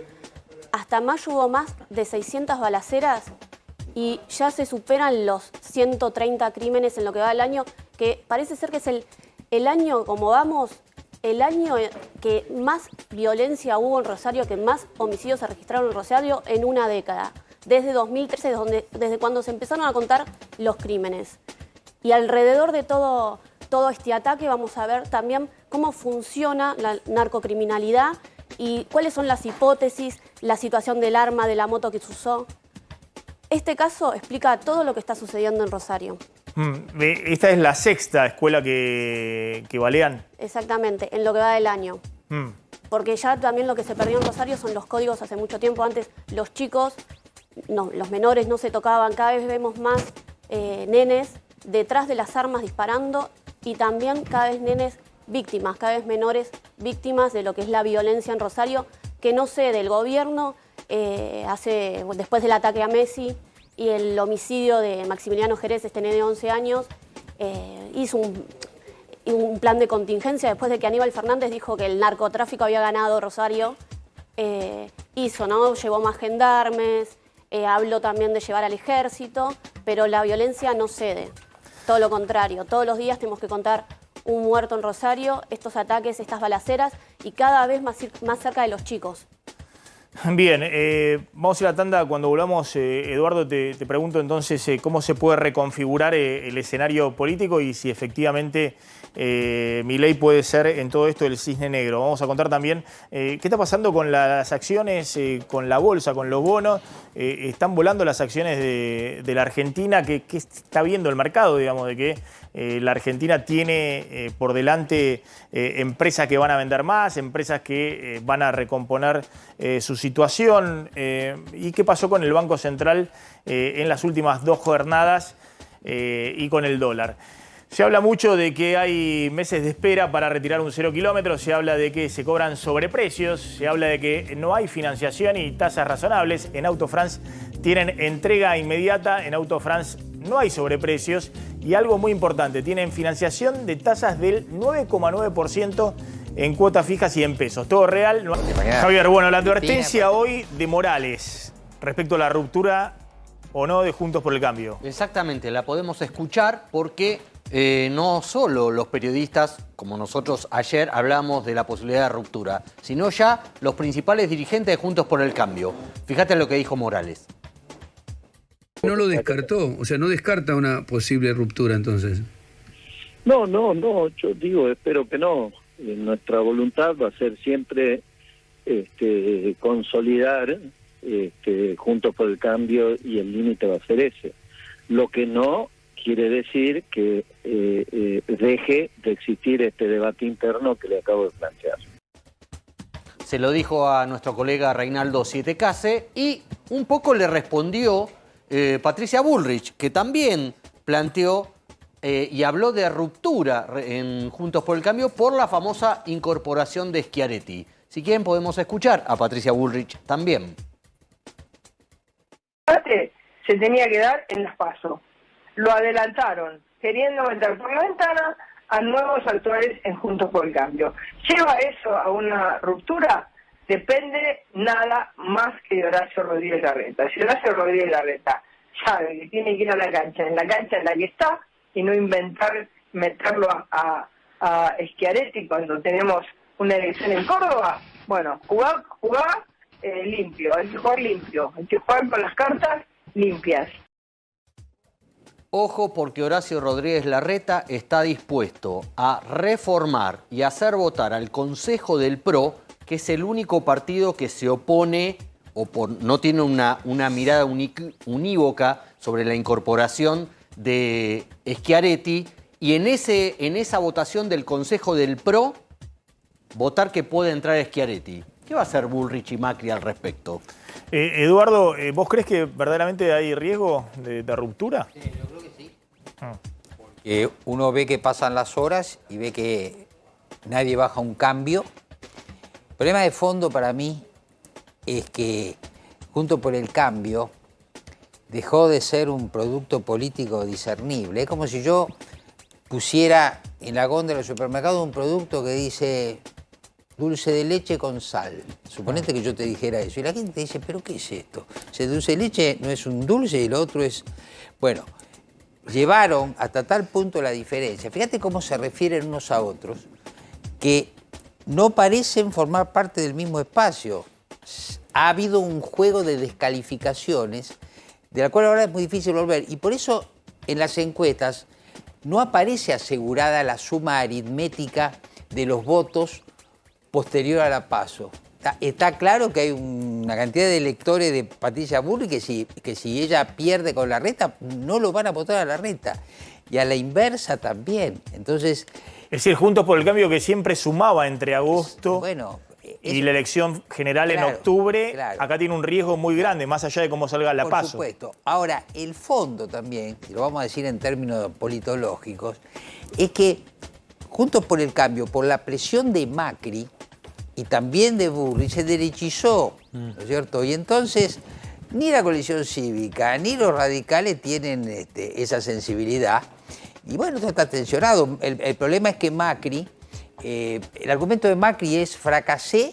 O: Hasta mayo hubo más de 600 balaceras y ya se superan los 130 crímenes en lo que va del año, que parece ser que es el año, como vamos, el año que más violencia hubo en Rosario, que más homicidios se registraron en Rosario en una década. Desde 2013, desde cuando se empezaron a contar los crímenes. Y alrededor de todo este ataque vamos a ver también cómo funciona la narcocriminalidad y cuáles son las hipótesis, la situación del arma, de la moto que se usó. Este caso explica todo lo que está sucediendo en Rosario.
A: Esta es la sexta escuela que balean.
O: Exactamente, en lo que va del año. Porque ya también lo que se perdió en Rosario son los códigos hace mucho tiempo. Antes los chicos, los menores no se tocaban. Cada vez vemos más nenes detrás de las armas disparando y también cada vez nenes víctimas, cada vez menores víctimas de lo que es la violencia en Rosario, que no cede el gobierno después del ataque a Messi y el homicidio de Maximiliano Jerez, este nene de 11 años, hizo un plan de contingencia después de que Aníbal Fernández dijo que el narcotráfico había ganado Rosario. ¿No? Llevó más gendarmes, habló también de llevar al ejército, pero la violencia no cede. Todo lo contrario, todos los días tenemos que contar un muerto en Rosario, estos ataques, estas balaceras, y cada vez más cerca de los chicos.
A: Bien, vamos a ir a la tanda. Cuando volvamos, Eduardo, te pregunto entonces cómo se puede reconfigurar el escenario político y si efectivamente Milei puede ser en todo esto el cisne negro. Vamos a contar también qué está pasando con las acciones, con la bolsa, con los bonos. Están volando las acciones de la Argentina. ¿Qué está viendo el mercado, digamos, de que la Argentina tiene por delante empresas que van a vender más, empresas que van a recomponer su situación? ¿Y qué pasó con el Banco Central en las últimas 2 jornadas y con el dólar? Se habla mucho de que hay meses de espera para retirar un 0 kilómetros, se habla de que se cobran sobreprecios, se habla de que no hay financiación y tasas razonables. En Auto France tienen entrega inmediata, en Auto France no hay sobreprecios y algo muy importante, tienen financiación de tasas del 9,9% en cuotas fijas y en pesos. Todo real. Javier, bueno, la advertencia hoy de Morales respecto a la ruptura o no de Juntos por el Cambio.
C: Exactamente, la podemos escuchar porque no solo los periodistas, como nosotros ayer, hablamos de la posibilidad de ruptura, sino ya los principales dirigentes de Juntos por el Cambio. Fíjate lo que dijo Morales.
P: No lo descartó, o sea, no descarta una posible ruptura entonces.
G: No, yo digo, espero que no. Nuestra voluntad va a ser siempre consolidar Juntos por el Cambio y el límite va a ser ese. Lo que no quiere decir que deje de existir este debate interno que le acabo de plantear.
C: Se lo dijo a nuestro colega Reinaldo Sietecase y un poco le respondió Patricia Bullrich, que también planteó y habló de ruptura en Juntos por el Cambio por la famosa incorporación de Schiaretti. Si quieren podemos escuchar a Patricia Bullrich también.
Q: Se tenía que dar en las PASO. Lo adelantaron, queriendo meter por la ventana a nuevos actores en Juntos por el Cambio. ¿Lleva eso a una ruptura? Depende nada más que de Horacio Rodríguez Larreta. Si Horacio Rodríguez Larreta sabe que tiene que ir a la cancha en la que está, y no inventar meterlo a Schiaretti cuando tenemos una elección en Córdoba, bueno, jugar limpio, hay que jugar limpio, hay que jugar con las cartas limpias.
C: Ojo, porque Horacio Rodríguez Larreta está dispuesto a reformar y hacer votar al Consejo del PRO, que es el único partido que se opone o no tiene una mirada unívoca sobre la incorporación de Schiaretti, y en esa votación del Consejo del PRO, votar que puede entrar Schiaretti. ¿Qué va a hacer Bullrich y Macri al respecto?
A: Eduardo, ¿vos crees que verdaderamente hay riesgo de ruptura?
I: Sí, yo creo que sí. Uno ve que pasan las horas y ve que nadie baja un cambio. El problema de fondo para mí es que Juntos por el Cambio dejó de ser un producto político discernible. Es como si yo pusiera en la góndola del supermercado un producto que dice dulce de leche con sal. Suponete que yo te dijera eso. Y la gente dice, ¿pero qué es esto? Ese dulce de leche no es un dulce y lo otro es... Bueno, llevaron hasta tal punto la diferencia. Fíjate cómo se refieren unos a otros, que no parecen formar parte del mismo espacio. Ha habido un juego de descalificaciones de la cual ahora es muy difícil volver. Y por eso en las encuestas no aparece asegurada la suma aritmética de los votos posterior a la PASO. Está claro que hay una cantidad de electores de Patricia Bullrich que si ella pierde con Larreta, no lo van a votar a Larreta. Y a la inversa también. Entonces...
A: Es decir, Juntos por el Cambio, que siempre sumaba entre agosto y la elección general en octubre, acá tiene un riesgo muy grande, más allá de cómo salga la PASO.
I: Por supuesto. Ahora, el fondo también, y lo vamos a decir en términos politológicos, es que Juntos por el Cambio, por la presión de Macri, y también de Bullrich se derechizó, ¿no es cierto? Y entonces ni la coalición cívica ni los radicales tienen esa sensibilidad. Y bueno, todo está tensionado. El problema es que Macri, el argumento de Macri es fracasé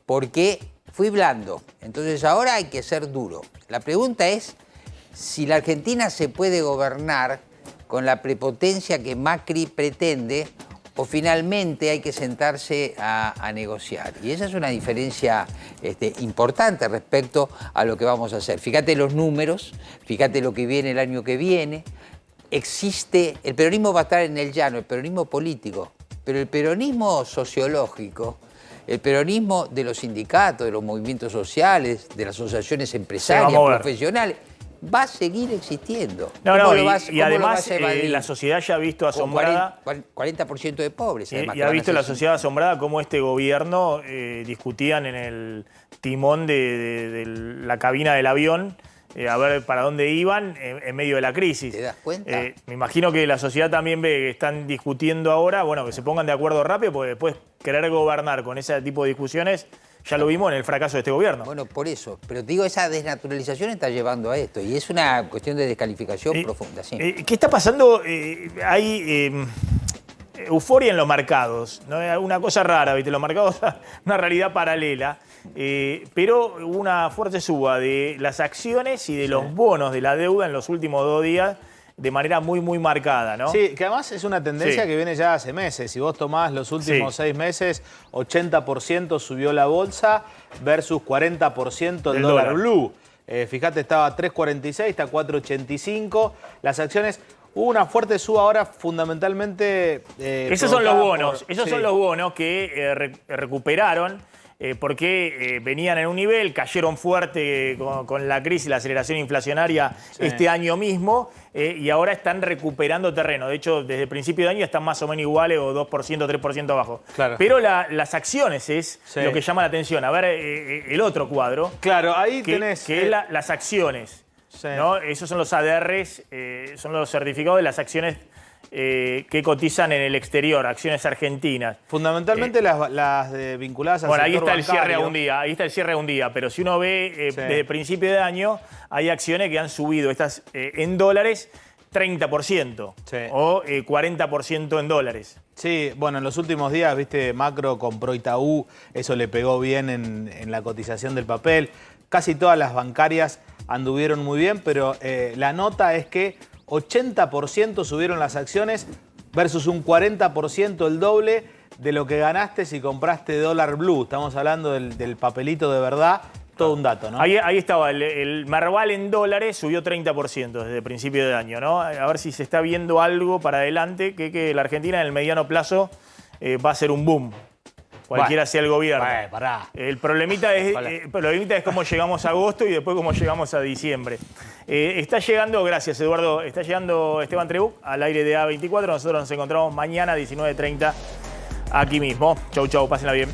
I: porque fui blando. Entonces ahora hay que ser duro. La pregunta es si la Argentina se puede gobernar con la prepotencia que Macri pretende o finalmente hay que sentarse a negociar. Y esa es una diferencia importante respecto a lo que vamos a hacer. Fíjate los números, fíjate lo que viene el año que viene. El peronismo va a estar en el llano, el peronismo político, pero el peronismo sociológico, el peronismo de los sindicatos, de los movimientos sociales, de las asociaciones empresarias, profesionales, va a seguir existiendo.
A: Y además la sociedad ya ha visto asombrada...
I: 40% de pobres.
A: Y ha visto la sociedad asombrada cómo este gobierno discutían en el timón de la cabina del avión a ver para dónde iban en medio de la crisis.
I: ¿Te das cuenta?
A: Me imagino que la sociedad también ve que están discutiendo ahora, bueno, que se pongan de acuerdo rápido, porque después querer gobernar con ese tipo de discusiones, ya lo vimos en el fracaso de este gobierno.
I: Bueno, por eso. Pero te digo, esa desnaturalización está llevando a esto, y es una cuestión de descalificación profunda. Sí.
A: ¿Qué está pasando? Hay euforia en los mercados, ¿no? Una cosa rara, ¿viste? Los mercados, una realidad paralela. Pero hubo una fuerte suba de las acciones y de los bonos de la deuda en los últimos 2 días de manera muy, muy marcada, ¿no?
D: Sí, que además es una tendencia que viene ya hace meses. Si vos tomás los últimos 6 meses, 80% subió la bolsa versus 40% el dólar blue. Fíjate, estaba a 3.46, está a 4.85. Las acciones... Hubo una fuerte suba ahora fundamentalmente...
A: esos son los bonos. Esos son los bonos que recuperaron porque venían en un nivel, cayeron fuerte con la crisis y la aceleración inflacionaria este año mismo y ahora están recuperando terreno. De hecho, desde el principio de año están más o menos iguales o 2%, 3% abajo. Claro. Pero las acciones es lo que llama la atención. A ver el otro cuadro.
D: Claro, ahí tenés...
A: Que es las acciones. ¿No? Esos son los ADRs, son los certificados de las acciones que cotizan en el exterior, acciones argentinas.
D: Fundamentalmente las vinculadas al sector
A: ahí está
D: bancario.
A: El cierre a un día, ahí está el cierre a un día, pero si uno ve desde principio de año, hay acciones que han subido estas en dólares 30% o 40% en dólares.
D: Sí, bueno, en los últimos días, viste, Macro compró Itaú, eso le pegó bien en la cotización del papel. Casi todas las bancarias anduvieron muy bien, pero la nota es que 80% subieron las acciones versus un 40%, el doble de lo que ganaste si compraste dólar blue. Estamos hablando del papelito de verdad, todo un dato, ¿no?
A: Ahí estaba, el Merval en dólares subió 30% desde el principio de año, ¿no? A ver si se está viendo algo para adelante, que la Argentina en el mediano plazo va a ser un boom. Cualquiera sea el gobierno. El problemita es cómo llegamos a agosto y después cómo llegamos a diciembre. Está llegando, gracias Eduardo, está llegando Esteban Trebuch al aire de A24. Nosotros nos encontramos mañana a 19:30 aquí mismo. Chau, chau, pásenla bien.